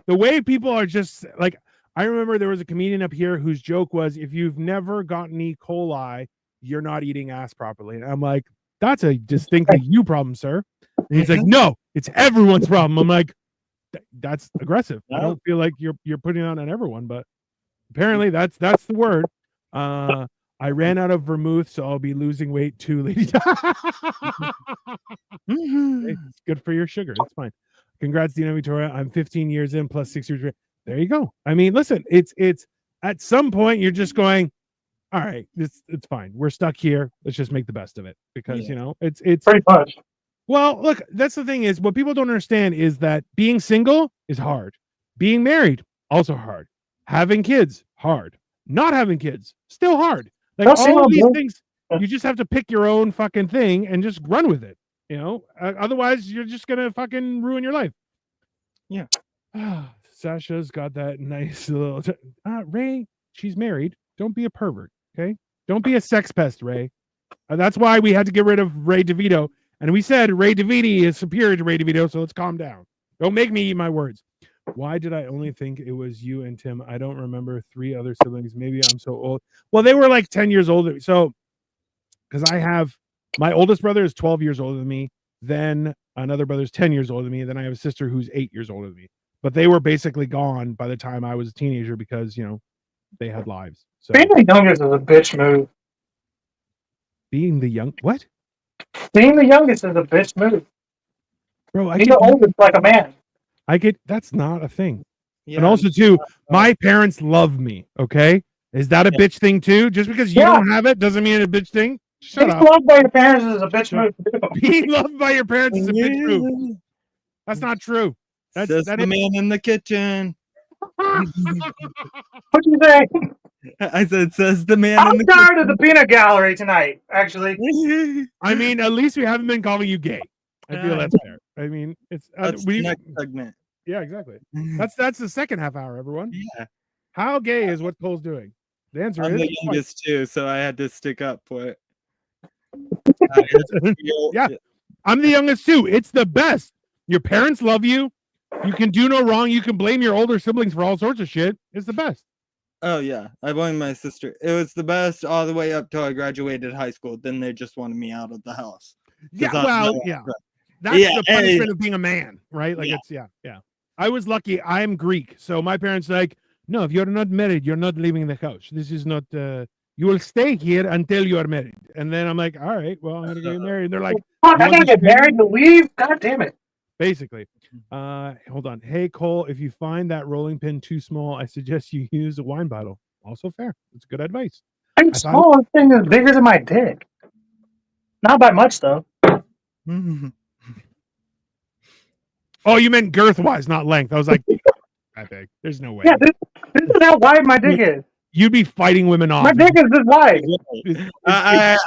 The way people are just like, I remember there was a comedian up here whose joke was, if you've never gotten E. coli, you're not eating ass properly. And I'm like, that's a distinctly you problem, sir. And he's like, no, it's everyone's problem. I'm like, that's aggressive. I don't feel like you're putting it on everyone, but apparently that's the word. I ran out of vermouth, so I'll be losing weight too, lady. It's good for your sugar. It's fine. Congrats, Dina Victoria. I'm 15 years in plus 6 years. There you go. I mean, listen, it's at some point you're just going, all right, it's fine. We're stuck here. Let's just make the best of it because you know it's pretty much. Well, look, that's the thing is what people don't understand is that being single is hard. Being married, also hard. Having kids, hard. Not having kids, still hard. Like all of these things, you just have to pick your own fucking thing and just run with it. You know, otherwise you're just gonna fucking ruin your life. Yeah. Sasha's got that nice little. Ray, she's married. Don't be a pervert, okay? Don't be a sex pest, Ray. That's why we had to get rid of Ray DeVito. And we said Ray DeVito is superior to Ray DeVito, so let's calm down. Don't make me eat my words. Why did I only think it was you and Tim? I don't remember 3 other siblings. Maybe I'm so old. Well, they were like 10 years older. So, because I have my oldest brother is 12 years older than me. Then another brother's 10 years older than me. Then I have a sister who's 8 years older than me. But they were basically gone by the time I was a teenager because, you know, they had lives. So being the youngest is a bitch move. Being the young what? Being the youngest is a bitch move. Bro, Being the oldest like a man. That's not a thing. Yeah. And also too, my parents love me. Okay. Is that a bitch thing too? Just because you don't have it doesn't mean it's a bitch thing. Shut up. Being loved by your parents is a bitch move. Being loved by your parents is a bitch move. That's not true. That's the man in the kitchen. What'd you say? I said, says the man in I'm the tired of the peanut gallery tonight, actually. kitchen. I mean, at least we haven't been calling you gay. I feel that's fair. I mean, it's That's the next segment. yeah, exactly. That's the second half hour, everyone. Yeah. How gay is what Cole's doing? The answer I'm is the youngest too, so I had to stick up for it. Yeah. I'm the youngest too. It's the best. Your parents love you. You can do no wrong. You can blame your older siblings for all sorts of shit. It's the best. Oh yeah, I blamed my sister. It was the best all the way up till I graduated high school. Then they just wanted me out of the house. Yeah, well, yeah. That's the punishment of being a man, right? Like it's yeah. I was lucky. I'm Greek, so my parents like, no, if you're not married, you're not leaving the house. This is not. You will stay here until you are married. And then I'm like, all right, well, I'm gonna get married. And they're like, I gotta get married to leave. God damn it. Basically. Hold on. Hey Cole, if you find that rolling pin too small, I suggest you use a wine bottle. Also fair. It's good advice. I'm small. This thing is bigger than my dick. Not by much though. Oh, you meant girth wise, not length. I was like, that big. There's no way. Yeah, this is how wide my dick is. You'd be fighting women off. My dick is this wide. I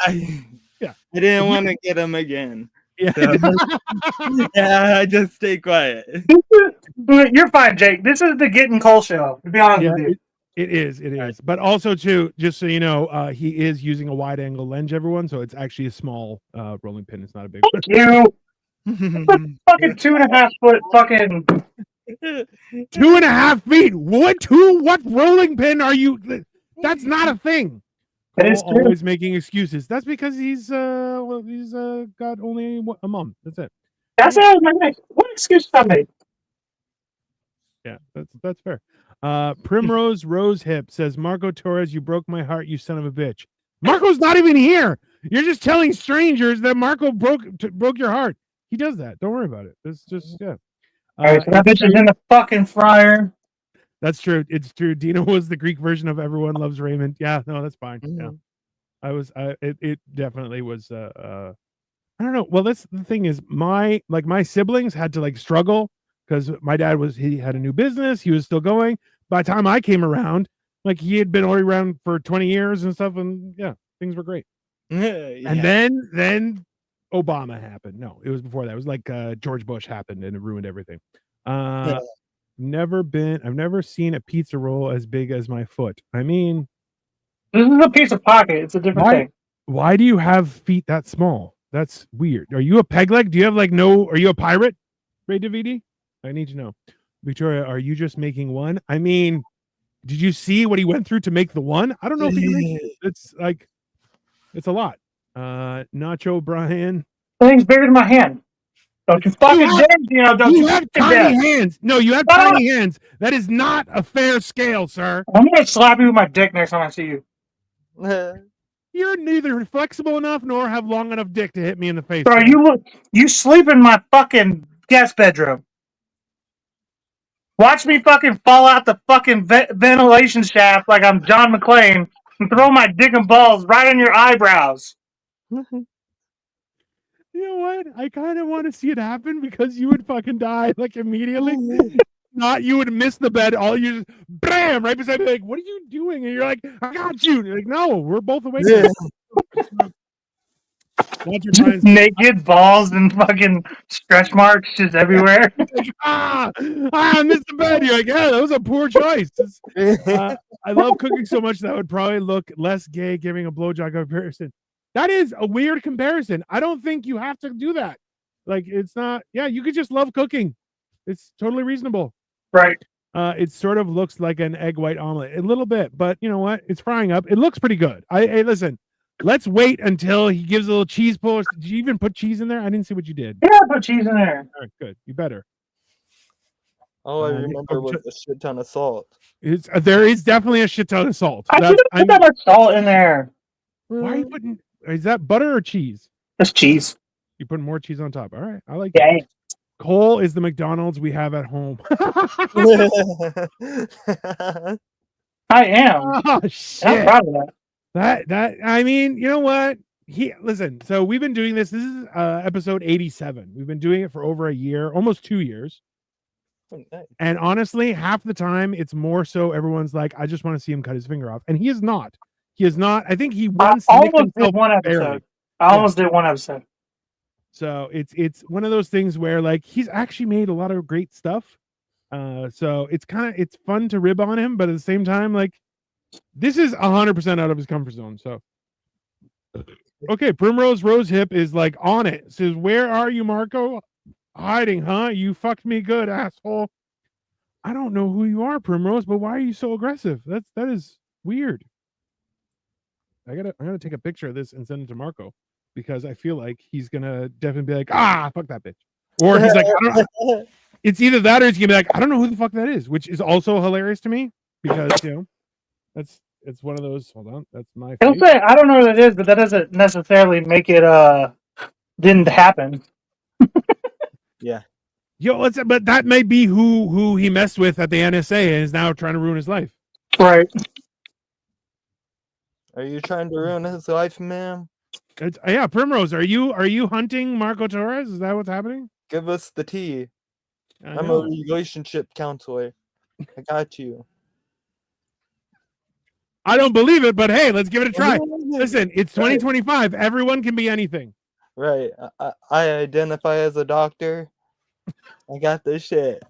didn't want to get him again. Yeah. So, yeah, I just stay quiet. You're fine, Jake. This is the Getting Cole show, to be honest with you. It is. But also, too, just so you know, he is using a wide angle lens, everyone. So it's actually a small rolling pin. It's not a big one. You fucking 2.5 foot fucking 2.5 feet. What rolling pin are you? That's not a thing. It's always making excuses. That's because he's got only a mom. That's it. That's how my next. What excuse did I make? Yeah, that's fair. Primrose Rose Hip says, Marco Torres, you broke my heart, you son of a bitch. Marco's not even here. You're just telling strangers that Marco broke your heart. He does that. Don't worry about it. It's just yeah. All right, so that bitch is in the fucking fryer. That's true. It's true. Dina was the Greek version of Everyone Loves Raymond. Yeah, no, that's fine. Yeah, it definitely was. I don't know. Well, that's the thing is my siblings had to struggle because my dad he had a new business. He was still going. By the time I came around, he had been already around for 20 years and stuff. And yeah, things were great. Yeah. And then Obama happened. No, it was before that. It was George Bush happened and it ruined everything. I've never seen a pizza roll as big as my foot. I mean, this is a pizza pocket. It's a different thing. Why do you have feet that small? That's weird. Are you a peg leg? Do you have are you a pirate? Ray DVD? I need to know. Victoria, are you just making one? I mean, did you see what he went through to make the one? I don't know if he can make it. It's a lot. Nacho Brian. The thing's bigger than my hand. Don't you fucking dare, don't you have tiny hands. No, you have tiny hands. That is not a fair scale, sir. I'm gonna slap you with my dick next time I see you. You're neither flexible enough nor have long enough dick to hit me in the face. Bro, you sleep in my fucking guest bedroom. Watch me fucking fall out the fucking ventilation shaft like I'm John McClane and throw my dick and balls right in your eyebrows. You know what? I kind of want to see it happen because you would fucking die immediately. Not you would miss the bed. All you just bam right beside me. What are you doing? And you're like, I got you. And you're like, no, we're both awake. Just naked balls and fucking stretch marks just everywhere. I missed the bed. You're like, yeah, that was a poor choice. I love cooking so much that would probably look less gay giving a blowjob comparison. That is a weird comparison. I don't think you have to do that. It's not. Yeah, you could just love cooking. It's totally reasonable. Right. It sort of looks like an egg white omelet, a little bit, but you know what? It's frying up. It looks pretty good. Hey, listen. Let's wait until he gives a little cheese pull. Did you even put cheese in there? I didn't see what you did. Yeah, I put cheese in there. All right, good. You better. All I remember was a shit ton of salt. There is definitely a shit ton of salt. I should have put that much salt in there. Why are you putting? Is that butter or cheese? That's cheese. You put more cheese on top. All right, I like it. Cole is the McDonald's we have at home. I am. Oh, shit. I'm proud of that. That I mean, you know what? Listen. So we've been doing this. This is episode 87. We've been doing it for over a year, almost 2 years. Oh, nice. And honestly, half the time it's more so everyone's like, I just want to see him cut his finger off, and he is not. He is not. I think he once almost did one episode. I almost did one episode. So it's one of those things where he's actually made a lot of great stuff. So it's fun to rib on him, but at the same time, this is 100% out of his comfort zone. So okay, Primrose Rose Hip is on it. Says, where are you, Marco? Hiding, huh? You fucked me good, asshole. I don't know who you are, Primrose, but why are you so aggressive? That is weird. I'm gonna take a picture of this and send it to Marco because I feel like he's gonna definitely be like, fuck that bitch. Or he's like, I don't know. It's either that or he's gonna be like, I don't know who the fuck that is, which is also hilarious to me because it's one of those. Hold on, that's my. He'll say, I don't know what it is, but that doesn't necessarily make it didn't happen. Yeah. Yo, but that may be who he messed with at the NSA and is now trying to ruin his life. Right. Are you trying to ruin his life, ma'am? Yeah, Primrose, are you hunting Marco Torres? Is that what's happening? Give us the tea. I'm a relationship counselor. I got you. I don't believe it, but hey, let's give it a try. Listen, it's 2025. Everyone can be anything. Right. I identify as a doctor. I got this shit.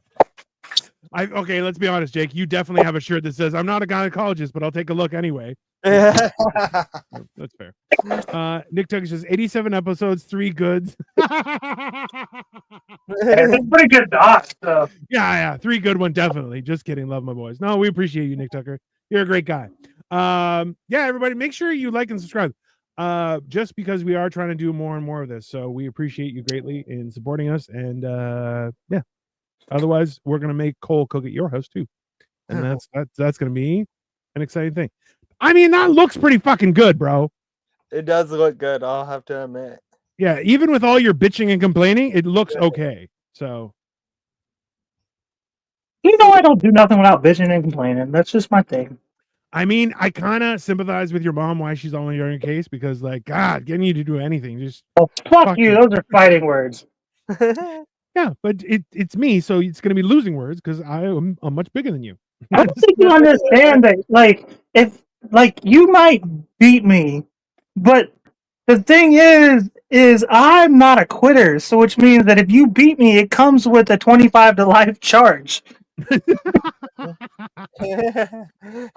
Okay, let's be honest, Jake. You definitely have a shirt that says, I'm not a gynecologist, but I'll take a look anyway. That's fair. Nick Tucker says 87 episodes, 3 goods. It's a pretty good doc. So. Yeah, 3 good one, definitely. Just kidding. Love my boys. No, we appreciate you, Nick Tucker. You're a great guy. Yeah, everybody, make sure you like and subscribe. just because we are trying to do more and more of this. So we appreciate you greatly in supporting us. And yeah, otherwise we're gonna make Cole cook at your house too, and that's gonna be an exciting thing. I mean, that looks pretty fucking good, bro. It does look good, I'll have to admit. Yeah, even with all your bitching and complaining, it looks okay. So I don't do nothing without bitching and complaining. That's just my thing. I mean, I kind of sympathize with your mom why she's only your case, because like, God, getting you to do anything, just fuck you. Those are fighting words. Yeah, but it's me, so it's gonna be losing words because I'm much bigger than you. I don't think you understand that. Like, if you might beat me, but the thing is I'm not a quitter. So which means that if you beat me, it comes with a 25 to life charge.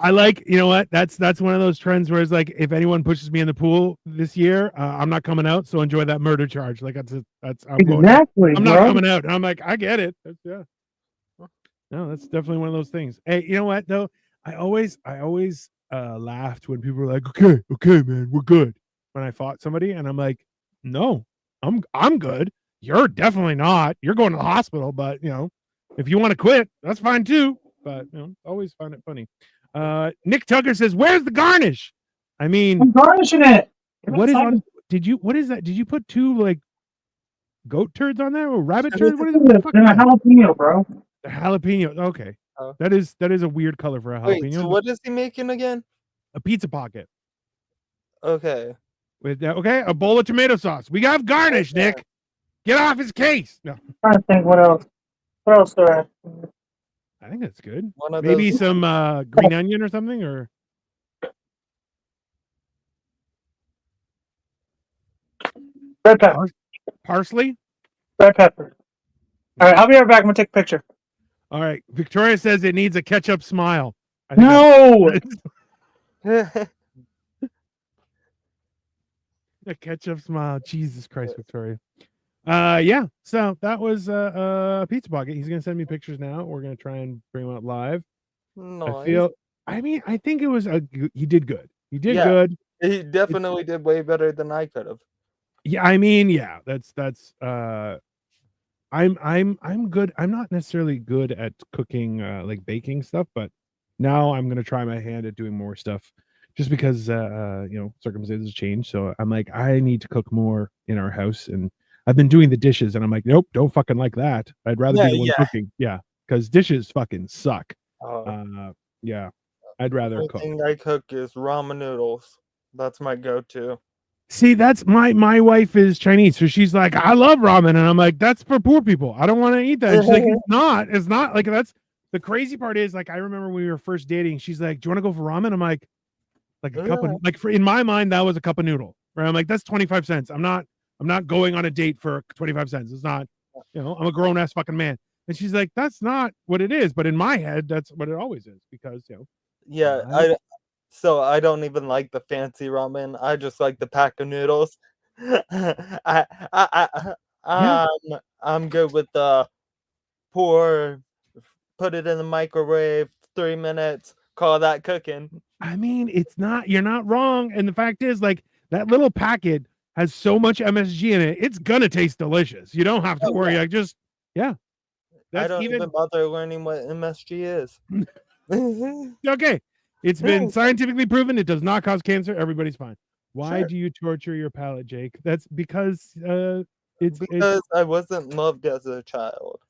I like, you know what? That's one of those trends where it's like, if anyone pushes me in the pool this year, I'm not coming out. So enjoy that murder charge. Like I'm exactly. I'm not coming out. And I'm like, I get it. Yeah. No, that's definitely one of those things. Hey, you know what though? I always laughed when people were like, okay, man, we're good. When I fought somebody, and I'm like, no, I'm good. You're definitely not. You're going to the hospital, but if you want to quit, that's fine too. But always find it funny. Nick Tucker says, "Where's the garnish?" I mean, I'm garnishing it. What is on? What is that? Did you put two like goat turds on there or rabbit turds? What is it? A jalapeno, bro. The jalapeno. Okay, that is a weird color for a jalapeno. Wait, so what is he making again? A pizza pocket. Okay. With that, a bowl of tomato sauce. We got garnish, Nick. Get off his case. No. I'm trying to think what else. What else do I think that's good. One of Maybe those... some green onion or something, or red pepper. Parsley. Red pepper. All right, I'll be right back. I'm gonna take a picture. All right. Victoria says it needs a ketchup smile. No. A ketchup smile. Jesus Christ, Victoria. Yeah. So that was a pizza pocket. He's gonna send me pictures now. We're gonna try and bring him up live. Nice. I think it was he did good. He did good. He definitely did way better than I could have. Yeah, I mean, yeah, that's I'm good. I'm not necessarily good at cooking like baking stuff, but now I'm gonna try my hand at doing more stuff just because circumstances change. So I'm like, I need to cook more in our house, and I've been doing the dishes, and I'm like, nope, don't fucking like that. I'd rather be the one cooking. Yeah, because dishes fucking suck. Yeah, I'd rather cook. The thing I cook is ramen noodles. That's my go-to. See, that's my wife is Chinese, so she's like, I love ramen, and I'm like, that's for poor people. I don't want to eat that. And she's like, it's not like that's the crazy part is like I remember when we were first dating, she's like, do you want to go for ramen? I'm like a cup of in my mind that was a cup of noodle, right? I'm like, that's 25 cents. I'm not going on a date for 25 cents. It's not, I'm a grown ass fucking man. And she's like, that's not what it is, but in my head, that's what it always is because So I don't even like the fancy ramen. I just like the pack of noodles. I'm good with the put it in the microwave, 3 minutes, call that cooking. I mean, you're not wrong. And the fact is, like, that little packet has so much MSG in it, it's gonna taste delicious. You don't have to worry. I don't even bother learning what MSG is. Okay. It's been scientifically proven it does not cause cancer. Everybody's fine. Why do you torture your palate, Jake? That's because it's I wasn't loved as a child.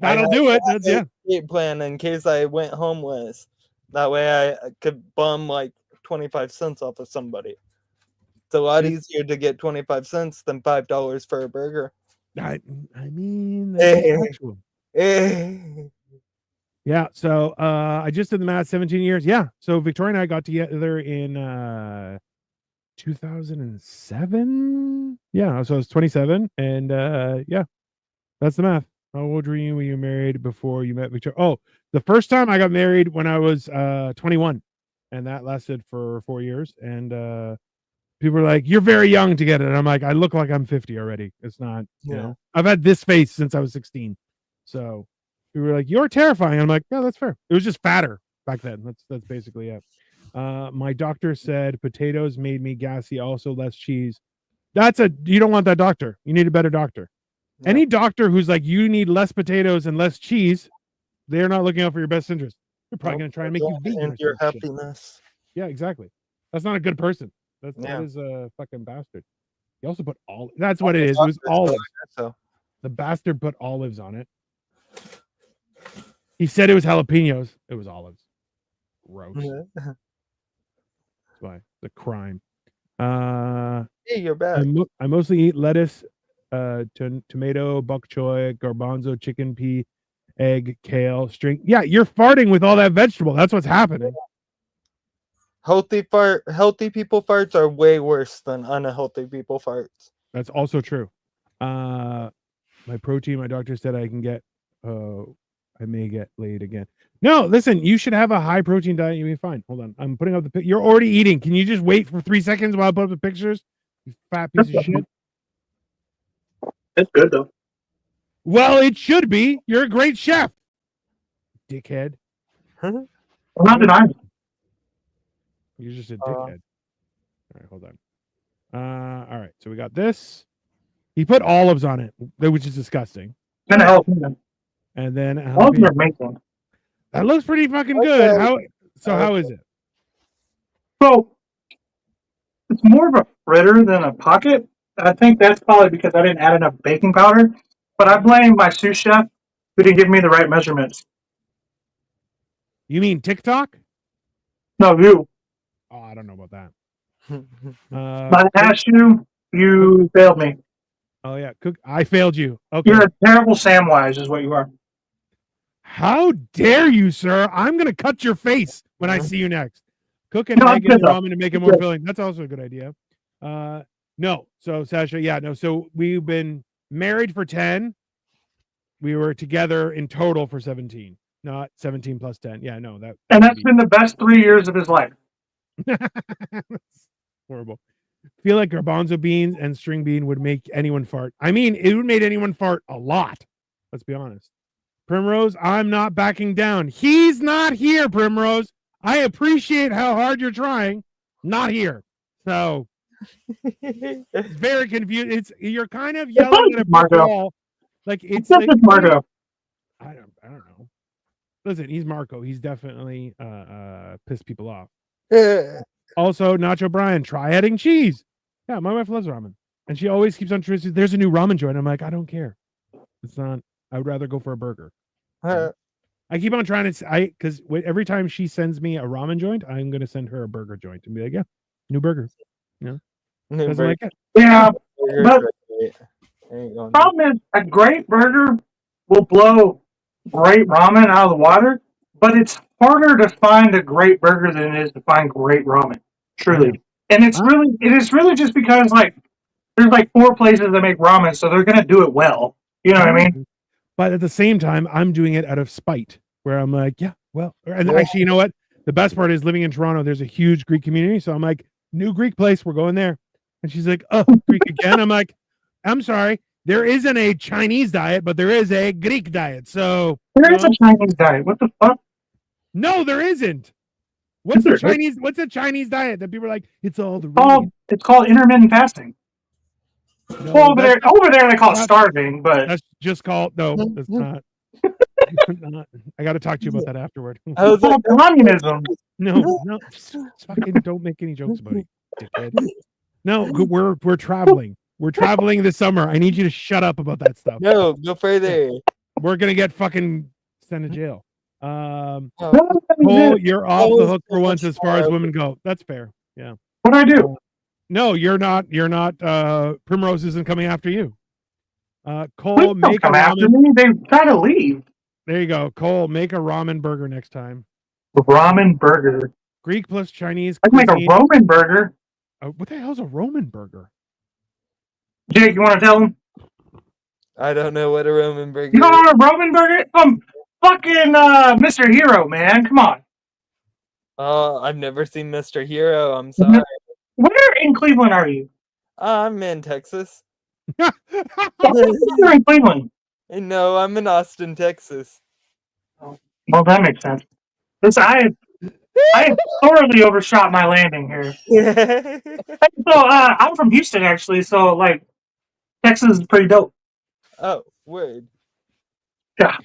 That'll do it. That's escape plan in case I went homeless. That way I could bum like 25 cents off of somebody. It's a lot easier to get 25 cents than $5 for a burger. I mean, that's actual. Yeah, so I just did the math, 17 years. Yeah, so Victoria and I got together in 2007. Yeah, so I was 27, and yeah, that's the math. How old were you when you married before you met Victoria? Oh, the first time I got married when I was 21, and that lasted for 4 years. And people were like, "You're very young to get it." And I'm like, "I look like I'm 50 already. It's not, you know. I've had this face since I was 16." So we were like, "You're terrifying." I'm like, "Yeah, that's fair." It was just fatter back then. That's basically it. My doctor said potatoes made me gassy. Also, less cheese. You don't want that doctor. You need a better doctor. Yeah. Any doctor who's like, you need less potatoes and less cheese, they're not looking out for your best interest. They're probably going to try and make you vegan. And your happiness. Yeah, exactly. That's not a good person. That Yeah. is a fucking bastard. He also put olives. That's what it is. It was olives. So. The bastard put olives on it. He said it was jalapenos. It was olives. Gross. That's why the crime. Hey, you're back. I mostly eat lettuce, tomato, bok choy, garbanzo, chicken, pea, egg, kale, string. Yeah, you're farting with all that vegetable. That's what's happening. Healthy people farts are way worse than unhealthy people farts. That's also true. My protein, my doctor said I can get I may get laid again. No, listen, you should have a high protein diet. You'll be fine. Hold on. I'm putting up the You're already eating. Can you just wait for 3 seconds while I put up the pictures? You fat piece of shit. It's good though. Well, it should be. You're a great chef. Dickhead. I'm not denying it. You're just a dickhead. All right, hold on. All right, so we got this. He put olives on it, which is disgusting. And a jalapeno. And then Olives are amazing. that looks pretty fucking good. How is it? So it's more of a fritter than a pocket. I think that's probably because I didn't add enough baking powder. But I blame my sous chef who didn't give me the right measurements. You mean TikTok? No, you. Oh, I don't know about that. I asked you, you failed me. Oh yeah, I failed you. Okay. You're a terrible Samwise, is what you are. How dare you, sir? I'm gonna cut your face when I see you next. Cook an No, egg in good the though. ramen to make it more filling. That's also a good idea. No. So Sasha, yeah, no. So we've been married for 10. We were together in total for 17, not 17 plus 10. Yeah, no, And that's been the best 3 years of his life. horrible. Feel like garbanzo beans and string bean would make anyone fart. I mean, it would make anyone fart a lot. Let's be honest. Primrose, I'm not backing down. He's not here, Primrose. I appreciate how hard you're trying. Not here. So it's very confused. You're kind of yelling at a brick wall. Like it's like Marco. I don't know. Listen, he's Marco. He's definitely pissed people off. Also, Nacho Brian, try adding cheese. Yeah, my wife loves ramen. And she always keeps on trying. There's a new ramen joint. I'm like, I don't care. It's not. I would rather go for a burger. I keep on trying to. Because every time she sends me a ramen joint, I'm going to send her a burger joint and be like, yeah, new burger. Yeah. Like it. Yeah. But problem is, a great burger will blow great ramen out of the water, but it's harder to find a great burger than it is to find great ramen. Truly. And it is really just because like there's like 4 places that make ramen, so they're gonna do it well. You know what I mean? But at the same time, I'm doing it out of spite, where I'm like, yeah, well, and actually, you know what? The best part is living in Toronto, there's a huge Greek community. So I'm like, new Greek place, we're going there. And she's like, oh, Greek again. I'm like, I'm sorry. There isn't a Chinese diet, but there is a Greek diet. So there is a Chinese diet. What the fuck? No, there isn't. What's the Chinese diet that people are like, it's all the it's called intermittent fasting. No, well, over there they call it starving, but that's just called that's not. I got to talk to you about that afterward. Communism. No, fucking don't make any jokes about it, dickhead. No, we're traveling. We're traveling this summer. I need you to shut up about that stuff. No, go further. We're gonna get fucking sent to jail. Cole, you're off the hook for once as far as women go. That's fair. Yeah. What do I do? No, you're not. Primrose isn't coming after you. Cole, make a ramen. They try to leave. There you go. Cole, make a ramen burger next time. Ramen burger. Greek plus Chinese. I can make a Roman burger. What the hell's a Roman burger? Jake, you want to tell him? I don't know what a Roman burger. You don't know what a Roman burger? Fucking Mr. Hero, man. Come on. I've never seen Mr. Hero. I'm sorry. Where in Cleveland are you? I'm in Texas. You're in Cleveland. No, I'm in Austin, Texas. Well, that makes sense. Listen, I thoroughly overshot my landing here. So I'm from Houston, actually. So like, Texas is pretty dope. Oh, word. Yeah,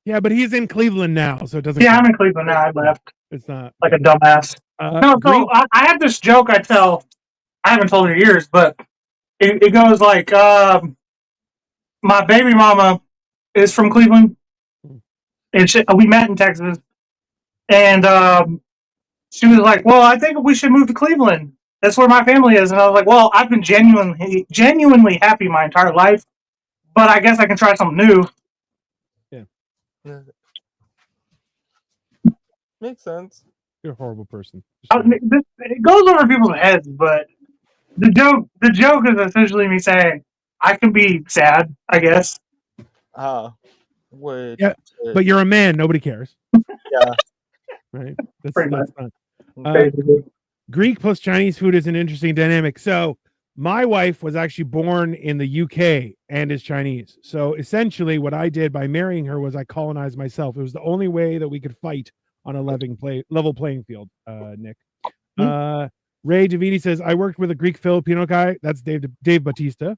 Yeah, but he's in Cleveland now, so it doesn't. yeah. I'm count. in Cleveland now. I left It's not like a dumbass. No, Green. so I have this joke I tell. I haven't told it in years, but it goes like, my baby mama is from Cleveland, and we met in Texas, and she was like, "Well, I think we should move to Cleveland. That's where my family is." And I was like, "Well, I've been genuinely happy my entire life, but I guess I can try something new." Yeah. Makes sense. You're a horrible person. It goes over people's heads, but the joke is essentially me saying, "I can be sad, I guess." Oh, word. Yeah, but you're a man. Nobody cares. Yeah. Right. Pretty That's much. fine. Greek plus Chinese food is an interesting dynamic. So my wife was actually born in the UK and is Chinese. So essentially what I did by marrying her was I colonized myself. It was the only way that we could fight on a level playing field, Nick. Ray Davidi says, I worked with a Greek Filipino guy. That's Dave Batista.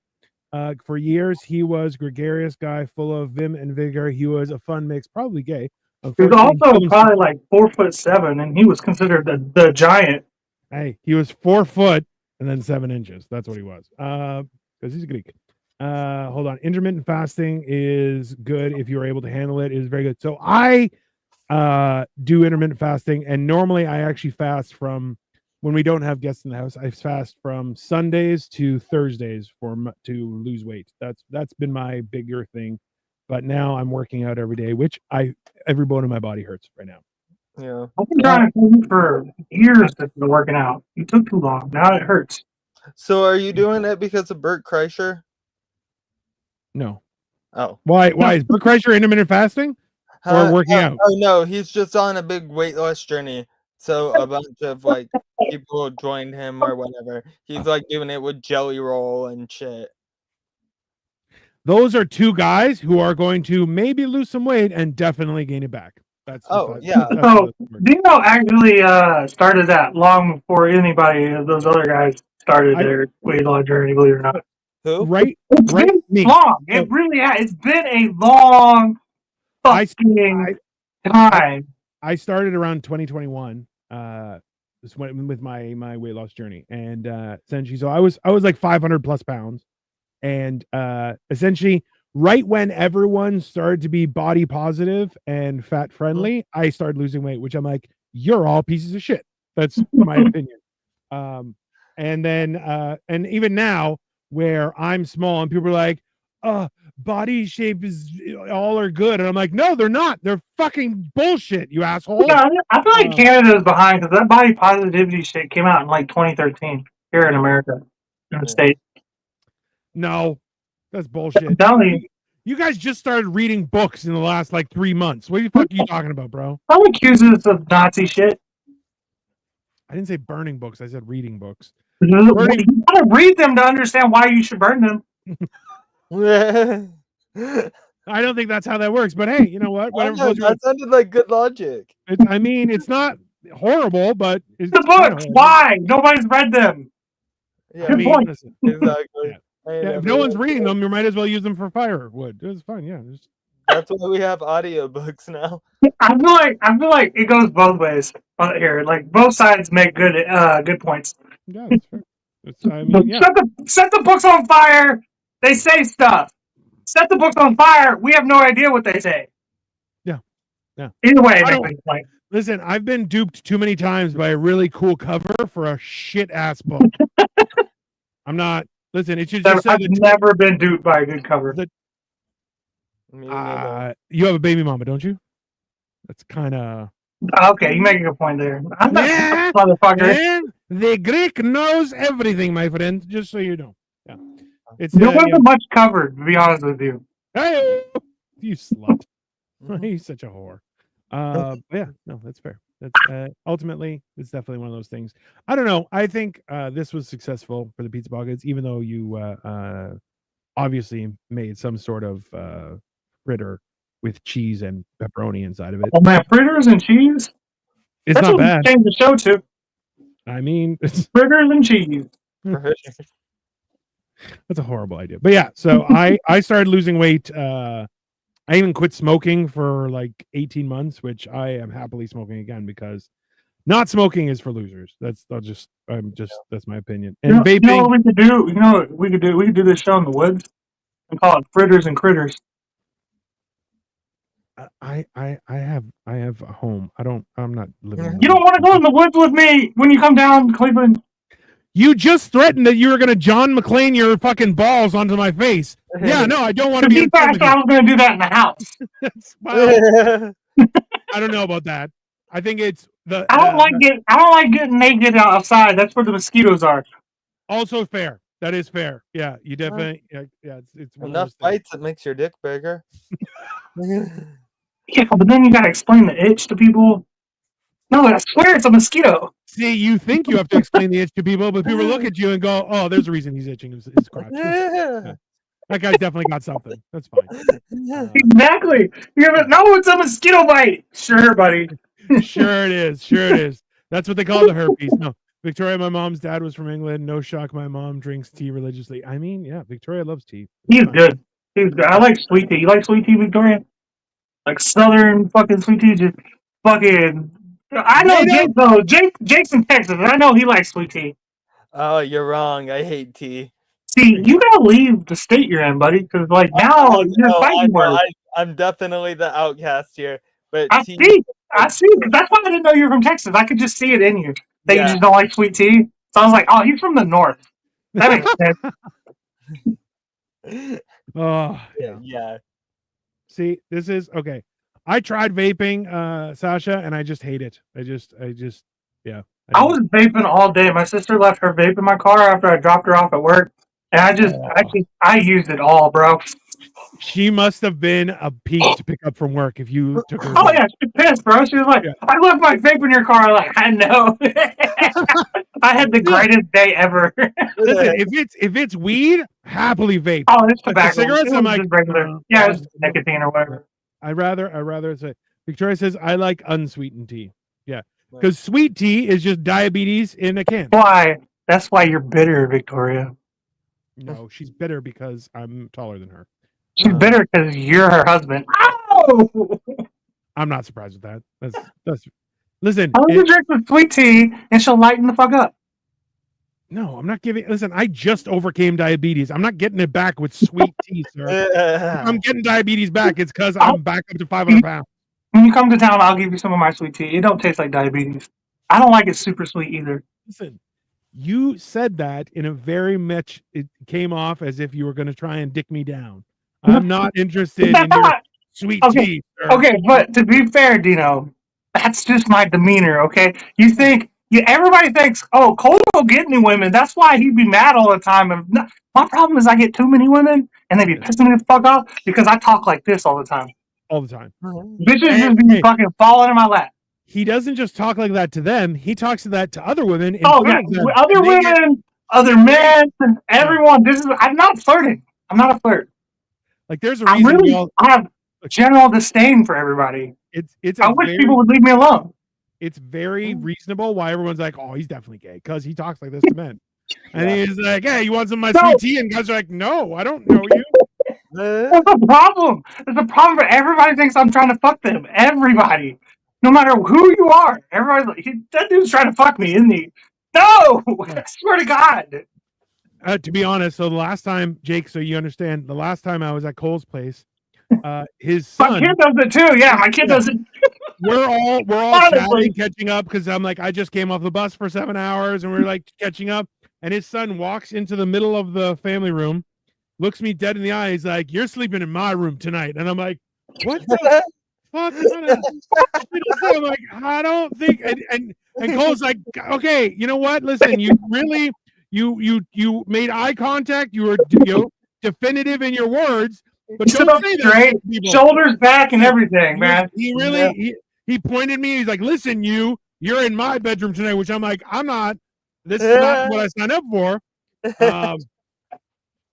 For years, he was gregarious guy, full of vim and vigor. He was a fun mix, probably gay. He was also probably like 4'7", and he was considered the giant. Hey, he was 4 foot and then 7 inches. That's what he was. Because he's Greek. Hold on. Intermittent fasting is good if you're able to handle it. It is very good. So I do intermittent fasting, and normally I actually fast from when we don't have guests in the house. I fast from Sundays to Thursdays to lose weight. That's been my bigger thing. But now I'm working out every day, which every bone in my body hurts right now. Yeah. I've been trying to tell you for years that you're working out. You took too long. Now it hurts. So are you doing it because of Bert Kreischer? No. Oh. Why is Bert Kreischer intermittent fasting or working out? Oh no, he's just on a big weight loss journey. So a bunch of like people joined him or whatever. He's like doing it with Jelly Roll and shit. Those are two guys who are going to maybe lose some weight and definitely gain it back. Yeah. So Dino actually started that long before anybody of those other guys started their weight loss journey, believe it or not. Who? Right? It's been long. It really has. It's been a long fucking time. I started around 2021. With my weight loss journey, and essentially, so I was like 500 plus pounds, and essentially, right when everyone started to be body positive and fat friendly, I started losing weight, which I'm like, you're all pieces of shit. That's my opinion. And then and even now, where I'm small and people are like, body shape is all are good, and I'm like, no, they're not. They're fucking bullshit, you asshole. Yeah, I feel like Canada is behind because that body positivity shit came out in like 2013 here in America, in the States. No, that's bullshit. I'm telling you guys just started reading books in the last like 3 months. What the fuck are you talking about, bro? I'm accused of Nazi shit. I didn't say burning books. I said reading books. You gotta read them to understand why you should burn them. I don't think that's how that works, but hey, you know what? Whatever. That sounded like good logic. I mean, it's not horrible, but it's the books. Why? Nobody's read them. Yeah, good point. Listen, exactly. Yeah, if no one's reading them, you might as well use them for firewood. It's fine. Yeah. That's why we have audiobooks now. I feel like it goes both ways here. Like both sides make good points. Yeah, that's fair. I mean, yeah. Set the books on fire. They say stuff. Set the books on fire. We have no idea what they say. Yeah. Either way, listen, I've been duped too many times by a really cool cover for a shit ass book. I'm not. Listen, it should just. I've never been duped by a good cover. You have a baby mama, don't you? That's kind of. Okay, you make a good point there. I'm not a motherfucker. And the Greek knows everything, my friend. Just so you know. Yeah. There wasn't much covered, to be honest with you. Hey, you slut. He's such a whore. Yeah, no, that's fair. That's ultimately, it's definitely one of those things. I don't know. I think this was successful for the Pizza Pockets, even though you obviously made some sort of fritter with cheese and pepperoni inside of it. Oh man, fritters and cheese? It's That's not what we bad. changed the show to. I mean, it's, Fritters and cheese. that's a horrible idea. But yeah, so I started losing weight. I even quit smoking for like 18 months, which I am happily smoking again because not smoking is for losers. That's that's my opinion. And You know vaping. what we could do? You know what we could do? We could do this show in the woods and call it Fritters and Critters. I have a home. I'm not living. In You don't want to go in the woods with me when you come down, Cleveland. You just threatened that you were gonna John McClane your fucking balls onto my face. Yeah, no, I don't want to be. In fact, I was going to do that in the house. Well, I don't know about that. I think it's the. I don't like getting naked outside. That's where the mosquitoes are. Also fair. That is fair. Yeah, you definitely. Yeah, it's one enough of those fights that makes your dick bigger. Yeah, but then you got to explain the itch to people. No, I swear it's a mosquito. See, you think you have to explain the itch to people, but people look at you and go, "Oh, there's a reason he's itching his crotch." Yeah. That guy's definitely got something. That's fine. Exactly. No, it's a mosquito bite. Sure, buddy. Sure it is. Sure it is. That's what they call the herpes. No, Victoria, my mom's dad was from England. No shock, my mom drinks tea religiously. I mean, yeah, Victoria loves tea. He's good. He's good. I like sweet tea. You like sweet tea, Victoria? Like Southern fucking sweet tea, just fucking. I know Jake though. Jake's in Texas. I know he likes sweet tea. Oh, you're wrong. I hate tea. See, you gotta leave the state you're in, buddy, because like now you're fighting words. I'm definitely the outcast here. But I see. That's why I didn't know you were from Texas. I could just see it in you that you just don't like sweet tea. So I was like, oh, he's from the north. That makes sense. Oh yeah. See, this is okay. I tried vaping, Sasha, and I just hate it. I was vaping all day. My sister left her vape in my car after I dropped her off at work, and I used it all, bro. She must have been a peak to pick up from work if you took her. Oh yeah, she's pissed, bro. She was like, "I left my vape in your car." Like, I know. I had the greatest day ever. Listen, if it's weed, happily vape. Oh, it's tobacco. Cigarettes, I'm like regular. Yeah, it's nicotine or whatever. I'd rather say. Victoria says I like unsweetened tea. Yeah, because sweet tea is just diabetes in a can. Why? That's why you're bitter, Victoria. No, she's bitter because I'm taller than her. She's bitter because you're her husband. Oh! I'm not surprised with that. That's. Listen, I'm gonna drink some sweet tea and she'll lighten the fuck up. No, I'm not giving. Listen, I just overcame diabetes. I'm not getting it back with sweet tea, sir. If I'm getting diabetes back, it's because I'm back up to 500 pounds. When you come to town, I'll give you some of my sweet tea. It don't taste like diabetes. I don't like it super sweet either. Listen, you said that in a very much. It came off as if you were going to try and dick me down. I'm not interested in your sweet tea. Sir. Okay, but to be fair, Dino, that's just my demeanor. Okay, you think. Yeah, everybody thinks, oh, Cole don't get any women. That's why he'd be mad all the time. And my problem is I get too many women, and they be pissing me the fuck off because I talk like this all the time. All the time. Bitches just be fucking falling in my lap. He doesn't just talk like that to them. He talks to that to other women. Other women, other men, everyone. I'm not flirting. I'm not a flirt. Like there's a reason I have general disdain for everybody. I wish people would leave me alone. It's very reasonable why everyone's like, oh, he's definitely gay because he talks like this to men. And he's like, hey, you want some of my sweet tea? And guys are like, no, I don't know you. That's a problem. There's a problem for everybody thinks I'm trying to fuck them. Everybody. No matter who you are. Everybody's like, that dude's trying to fuck me, isn't he? No! I swear to God. To be honest, so the last time, Jake, so you understand, the last time I was at Cole's place, his son. My kid does it too. Yeah, my kid does it. We're all chatting, catching up because I'm like, I just came off the bus for 7 hours and we're like catching up. And his son walks into the middle of the family room, looks me dead in the eye. He's like, you're sleeping in my room tonight. And I'm like, what the fuck? I'm like, I don't think. And Cole's like, okay, you know what? Listen, you really, you made eye contact. You were definitive in your words. But don't say that. Shoulders back and everything, man. He really he pointed me. He's like, "Listen, you're in my bedroom tonight," which I'm like, "I'm not. This is not what I signed up for."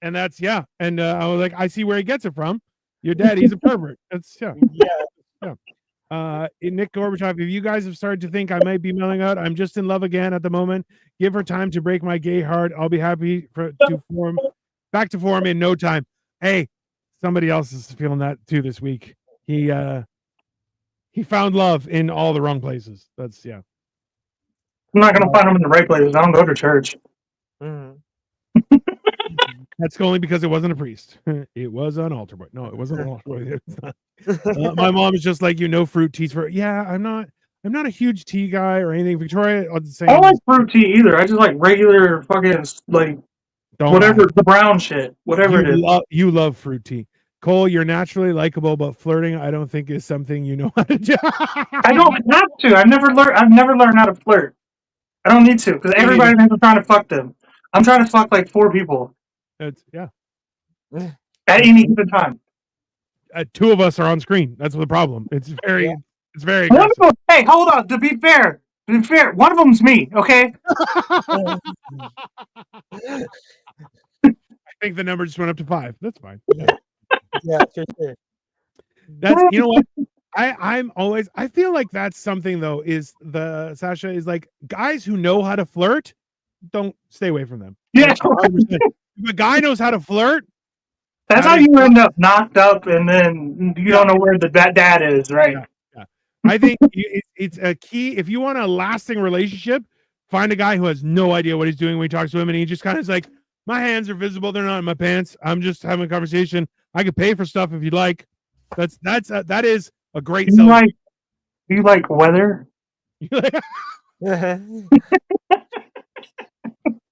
And that's And I was like, "I see where he gets it from. Your dad, he's a pervert." That's yeah. Nick Gorbachev, if you guys have started to think I might be melting out, I'm just in love again at the moment. Give her time to break my gay heart. I'll be happy to form back to form in no time. Hey, somebody else is feeling that too this week. He found love in all the wrong places. That's I'm not gonna find them in the right places. I don't go to church. That's only because it wasn't a priest. It was an altar boy. No, it wasn't an altar boy. My mom is just like you. No fruit teas for. Yeah, I'm not a huge tea guy or anything. Victoria, the same. I don't like fruit tea either. I just like regular fucking like whatever the brown shit, whatever it is. You love fruit tea. Cole, you're naturally likable, but flirting, I don't think is something you know how to do. I don't have to. I've never learned how to flirt. I don't need to because everybody thinks I'm trying to fuck them. I'm trying to fuck like 4 people. At any given time. 2 of us are on screen. That's the problem. It's very One of them, hey, hold on. To be fair, one of them's me. Okay. I think the number just went up to 5. That's fine. Yeah, for sure. That's you know what. I feel like that's something though. Sasha is like guys who know how to flirt. Don't stay away from them. Yeah. If a guy knows how to flirt, that's how you end up knocked up, and then you don't know where the dad is, right? Yeah. I think it's a key. If you want a lasting relationship, find a guy who has no idea what he's doing when he talks to him, and he just kind of is like, my hands are visible; they're not in my pants. I'm just having a conversation. I could pay for stuff if you'd like. That is a great. Do you like weather?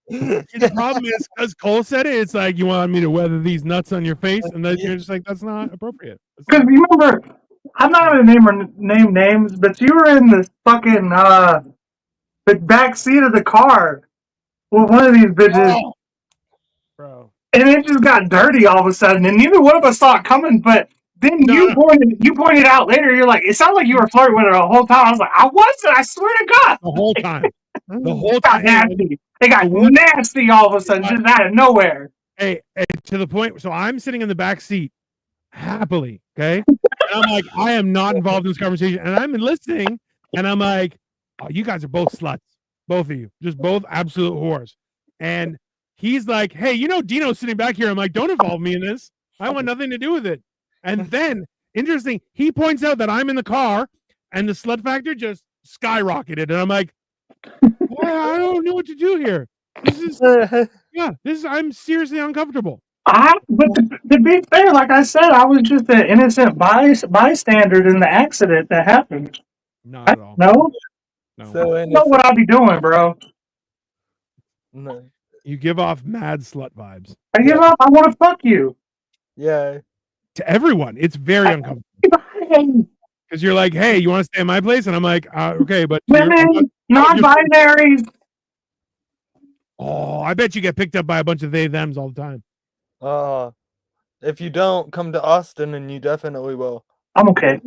The problem is because Cole said it, it's like you want me to weather these nuts on your face, and then you're just like, that's not appropriate. Because remember, I'm not gonna name names, but you were in the fucking the back seat of the car with one of these bitches, bro, and it just got dirty all of a sudden, and neither one of us saw it coming. But then you pointed out later, you're like, it sounded like you were flirting with her the whole time. I was like, I wasn't. I swear to God, the whole time. The whole time. Nasty. They got nasty all of a sudden, just out of nowhere. Hey, to the point. So I'm sitting in the back seat happily, okay? And I'm like, I am not involved in this conversation. And I'm listening, and I'm like, oh, you guys are both sluts. Both of you. Just both absolute whores. And he's like, hey, Dino's sitting back here. I'm like, don't involve me in this. I want nothing to do with it. And then, interesting, he points out that I'm in the car, and the slut factor just skyrocketed. And I'm like, I don't know what to do here. I'm seriously uncomfortable. But to be fair, like I said, I was just an innocent bystander in the accident that happened. Not at all. No. So I know what I'll be doing, bro. No. You give off mad slut vibes. I give up. I want to fuck you. Yeah. To everyone, it's very uncomfortable. Because you're like, hey, you want to stay in my place? And I'm like, okay, but women, non-binaries. Oh, I bet you get picked up by a bunch of they thems all the time. If you don't, come to Austin and you definitely will. I'm okay.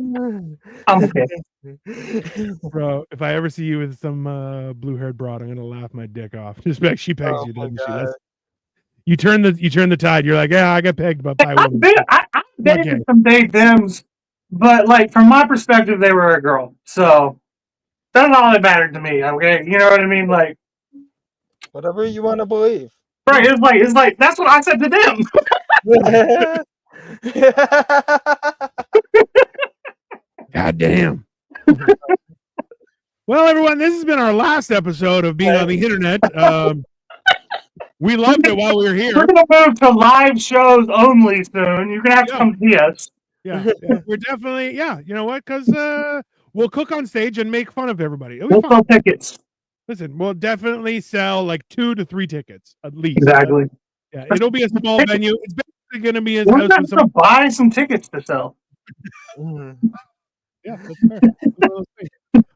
Bro, if I ever see you with some blue-haired broad, I'm gonna laugh my dick off. Just like she pegs you, doesn't she? You turn the tide. You're like, yeah, I got pegged by women. I dated some they thems, but like from my perspective, they were a girl. So that's all that mattered to me. Okay, you know what I mean? Like whatever you want to believe. Right? It's like that's what I said to them. God damn. Well, everyone, this has been our last episode of being on the internet. We loved it while we were here. We're gonna move to live shows only soon. You're gonna have to come see us. Yeah, we're definitely You know what? Because we'll cook on stage and make fun of everybody. We'll sell tickets. Listen, we'll definitely sell like 2 to 3 tickets at least. Exactly. Yeah, it'll be a small venue. It's basically going to be as. We're going to buy some tickets to sell. Yeah, that's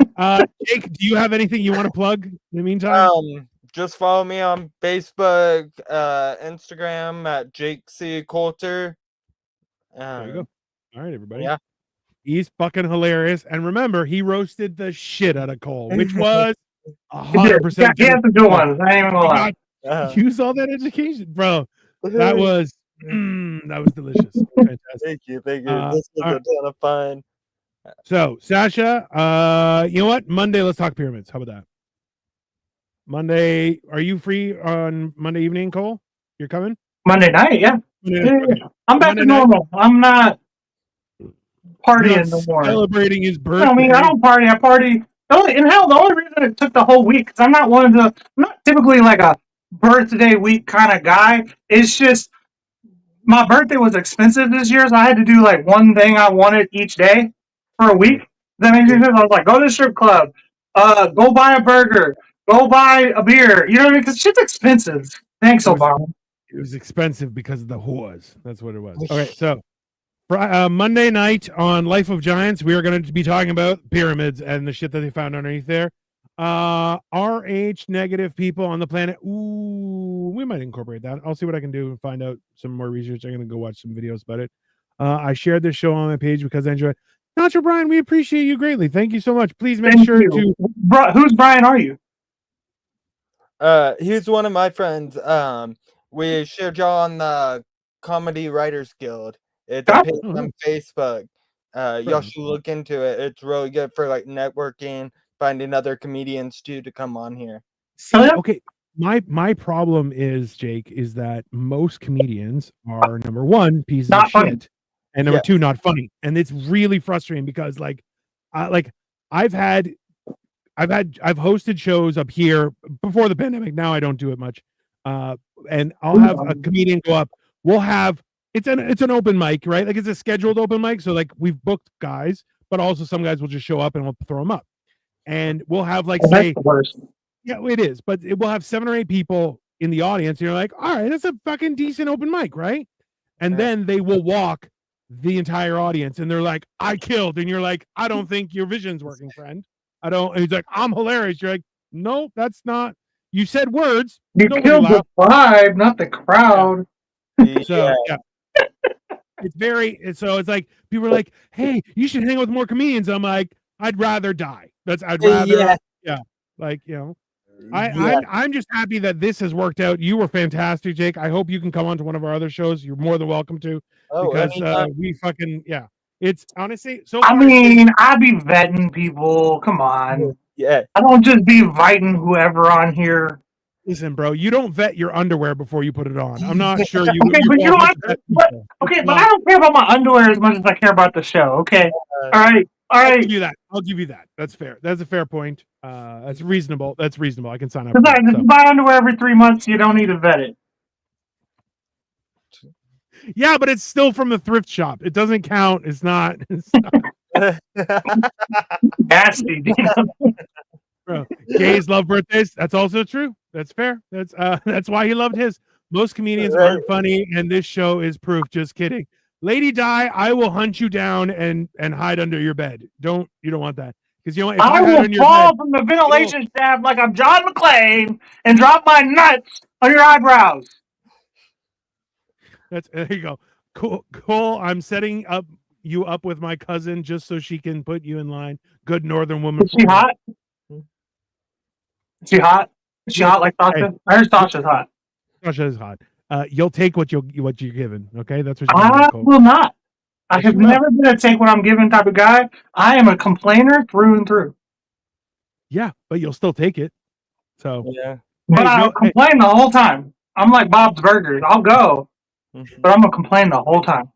fair. Jake, do you have anything you want to plug in the meantime? Just follow me on Facebook, Instagram at Jake C. Coulter. There you go. All right, everybody. Yeah. He's fucking hilarious. And remember, he roasted the shit out of Cole, which was 100%. He has to do one. I ain't gonna lie. Use all that education, bro. That was delicious. Fantastic. Thank you. This was a ton of fun. So, Sasha, you know what? Monday, let's talk pyramids. How about that? Monday, are you free on Monday evening, Cole? You're coming? Monday night, yeah. Okay. I'm back Monday to night, normal. I'm not you're not partying no more. celebrating his I mean, I birthday. don't party. I party. And hell, the only reason it took the whole week, because I'm not typically like a birthday week kind of guy. It's just my birthday was expensive this year, so I had to do like one thing I wanted each day for a week. That makes sense. I was like, go to the strip club, go buy a burger, go buy a beer. You know what I mean? Because shit's expensive. Thanks, Obama. It was expensive because of the whores. That's what it was. Okay, so Monday night on Life of Giants, we are going to be talking about pyramids and the shit that they found underneath there. RH negative people on the planet. Ooh, we might incorporate that. I'll see what I can do and find out some more research. I'm going to go watch some videos about it. I shared this show on my page because I enjoy it. Nacho Brian, we appreciate you greatly. Thank you so much. Please make Thank sure you. to. Whose Brian are you? He's one of my friends. We shared y'all on the Comedy Writers Guild. It's a page on Facebook. Y'all should look into it. It's really good for like networking, finding other comedians too to come on here. See, okay, my problem is, Jake, is that most comedians are, number one, pieces Not of funny. shit, and number two, not funny, and it's really frustrating because I've hosted shows up here before the pandemic. Now I don't do it much, and I'll have a comedian go up. We'll have it's an open mic, right? Like it's a scheduled open mic, so like we've booked guys, but also some guys will just show up and we'll throw them up, and we'll have like say. Yeah, it is, but it will have 7 or 8 people in the audience, and you're like, all right, that's a fucking decent open mic, right? And then they will walk the entire audience, and they're like, I killed, and you're like, I don't think your vision's working, friend. I don't. And he's like, I'm hilarious. You're like, no, that's not. You said words. You killed the vibe, not the crowd. Yeah. So yeah. It's very. So it's like people are like, hey, you should hang out with more comedians. I'm like, I'd rather die. I'd rather. Yeah. Like, you know. I'm just happy that this has worked out. You were fantastic, Jake. I hope you can come on to one of our other shows. You're more than welcome to, because we fucking It's honestly so. I mean, I be vetting people. Come on, I don't just be inviting whoever on here. Listen, bro, you don't vet your underwear before you put it on. I'm not sure you. Okay, but you know what? But I don't care about my underwear as much as I care about the show. Okay, all right. I'll give you that. I'll give you that. That's fair. That's a fair point. That's reasonable. That's reasonable. I can sign up. If you buy underwear every 3 months, you don't need to vet it. Yeah, but it's still from the thrift shop. It doesn't count. It's not. Nasty. Bro, gays love birthdays. That's also true. That's fair. That's why he loved his. Most comedians aren't funny, and this show is proof. Just kidding. Lady Di, I will hunt you down and hide under your bed. You don't want that. Because you know what? If I will fall from the ventilation shaft like I'm John McClane and drop my nuts on your eyebrows. There you go. Cool. I'm setting you up with my cousin just so she can put you in line. Good Northern woman. Is she hot? Is she hot? Is she hot like Sasha? I heard Sasha's hot. Sasha is hot. You'll take what you're given. Okay, that's what I will not. I have never been a take what I'm given type of guy. I am a complainer through and through. Yeah, but you'll still take it. So yeah. But I'll complain the whole time. I'm like Bob's Burgers. I'll go, but I'm gonna complain the whole time.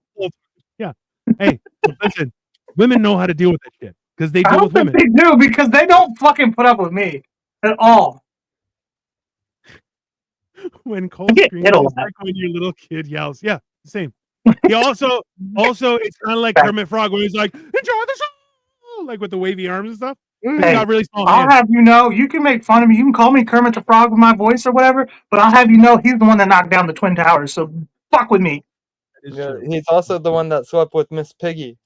Yeah. Hey, listen. Women know how to deal with that shit because they deal with women. They do because they don't fucking put up with me at all. When Cole screams, it's like when your little kid yells. Yeah, same. He also it's kind of like Kermit Frog when he's like, enjoy the show, like with the wavy arms and stuff. Hey, got really small hands. I'll have you know, you can make fun of me. You can call me Kermit the Frog with my voice or whatever, but I'll have you know he's the one that knocked down the Twin Towers. So fuck with me. Yeah, he's also the one that slept with Miss Piggy.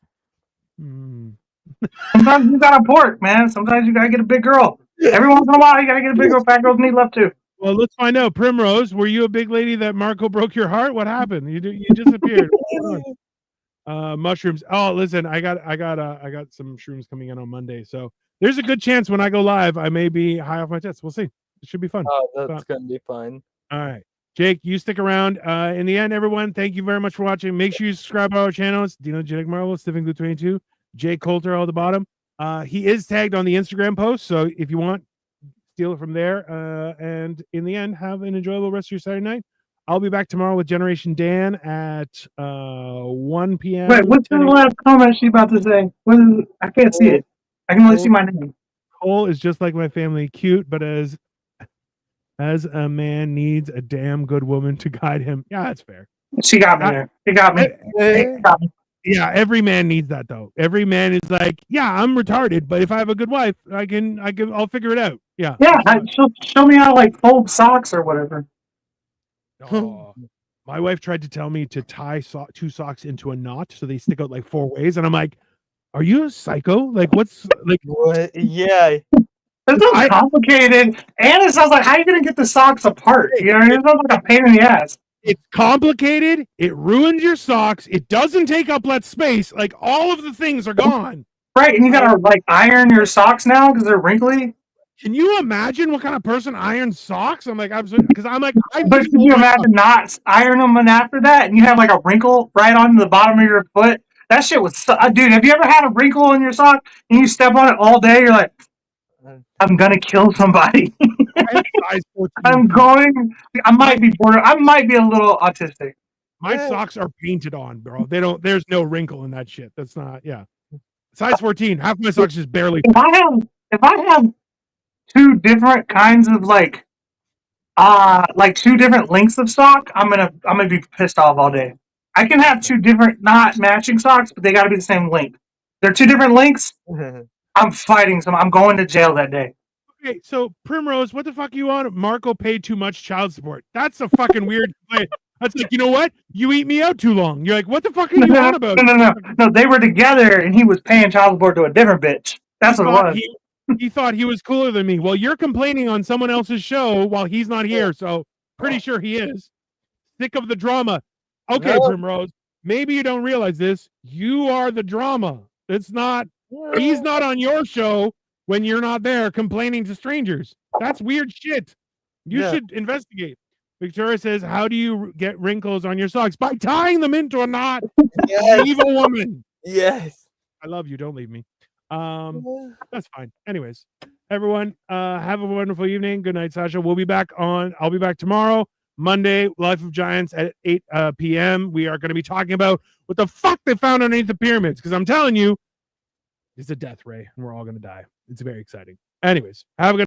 Sometimes you gotta port, man. Sometimes you gotta get a big girl. Every once in a while, you gotta get a big girl. Fat girls need love too. Well, let's find out. Primrose, were you a big lady that Marco broke your heart? What happened? You disappeared. Mushrooms. Oh, listen, I got some shrooms coming in on Monday, so there's a good chance when I go live, I may be high off my tits. We'll see. It should be fun. Oh, that's gonna be fun. All right, Jake, you stick around. In the end, everyone, thank you very much for watching. Make sure you subscribe to our channels. Dino Genetic Marvel, Stiffing Glue 22. Jay Coulter on the bottom. He is tagged on the Instagram post, so if you want, steal it from there. And in the end, have an enjoyable rest of your Saturday night. I'll be back tomorrow with Generation Dan at 1 p.m. Wait, what's the last comment she about to say? What is it? I can't see it. I can only see my name. Cole is just like my family, cute, but as a man needs a damn good woman to guide him. Yeah, that's fair. She got me there. She got me. Yeah, every man needs that though. Every man is like, yeah, I'm retarded, but if I have a good wife, I'll figure it out. Yeah. Yeah, show me how to like fold socks or whatever. Oh, my wife tried to tell me to tie two socks into a knot so they stick out like 4 ways, and I'm like, "Are you a psycho? Like, what's like?" What? Yeah. It's so complicated, and it sounds like how are you gonna get the socks apart? You know, it sounds like a pain in the ass. It's complicated. It ruins your socks. It doesn't take up less space. Like all of the things are gone. Right, and you gotta like iron your socks now because they're wrinkly. Can you imagine what kind of person irons socks? I'm like, absolutely, because I'm like, but can you imagine not iron them and after that, and you have like a wrinkle right on the bottom of your foot? That shit was, dude. Have you ever had a wrinkle in your sock and you step on it all day? You're like, I'm gonna kill somebody. I'm going. I might be I might be a little autistic. My socks are painted on, bro. They don't. There's no wrinkle in that shit. That's not. Yeah. Size 14. Half my socks is barely. If I have two different kinds of like two different lengths of sock, I'm gonna be pissed off all day. I can have two different not matching socks, but they got to be the same length. They're two different lengths. I'm fighting some. I'm going to jail that day. Okay, so Primrose, what the fuck you on? Marco paid too much child support. That's a fucking weird play. That's like, you know what? You eat me out too long. You're like, what the fuck are you on about? No, they were together and he was paying child support to a different bitch. That's what it was. He thought he was cooler than me. Well, you're complaining on someone else's show while he's not here, so pretty sure he is. Sick of the drama. Okay, Primrose, maybe you don't realize this. You are the drama. It's not, he's not on your show when you're not there complaining to strangers. That's weird shit. You should investigate. Victoria says, how do you get wrinkles on your socks? By tying them into a knot. Yes. Leave a woman. Yes. I love you. Don't leave me. That's fine. Anyways, everyone, have a wonderful evening. Good night, Sasha. I'll be back tomorrow, Monday, Life of Giants at 8 p.m. We are going to be talking about what the fuck they found underneath the pyramids. Because I'm telling you, it's a death ray and we're all going to die. It's very exciting. Anyways, have a good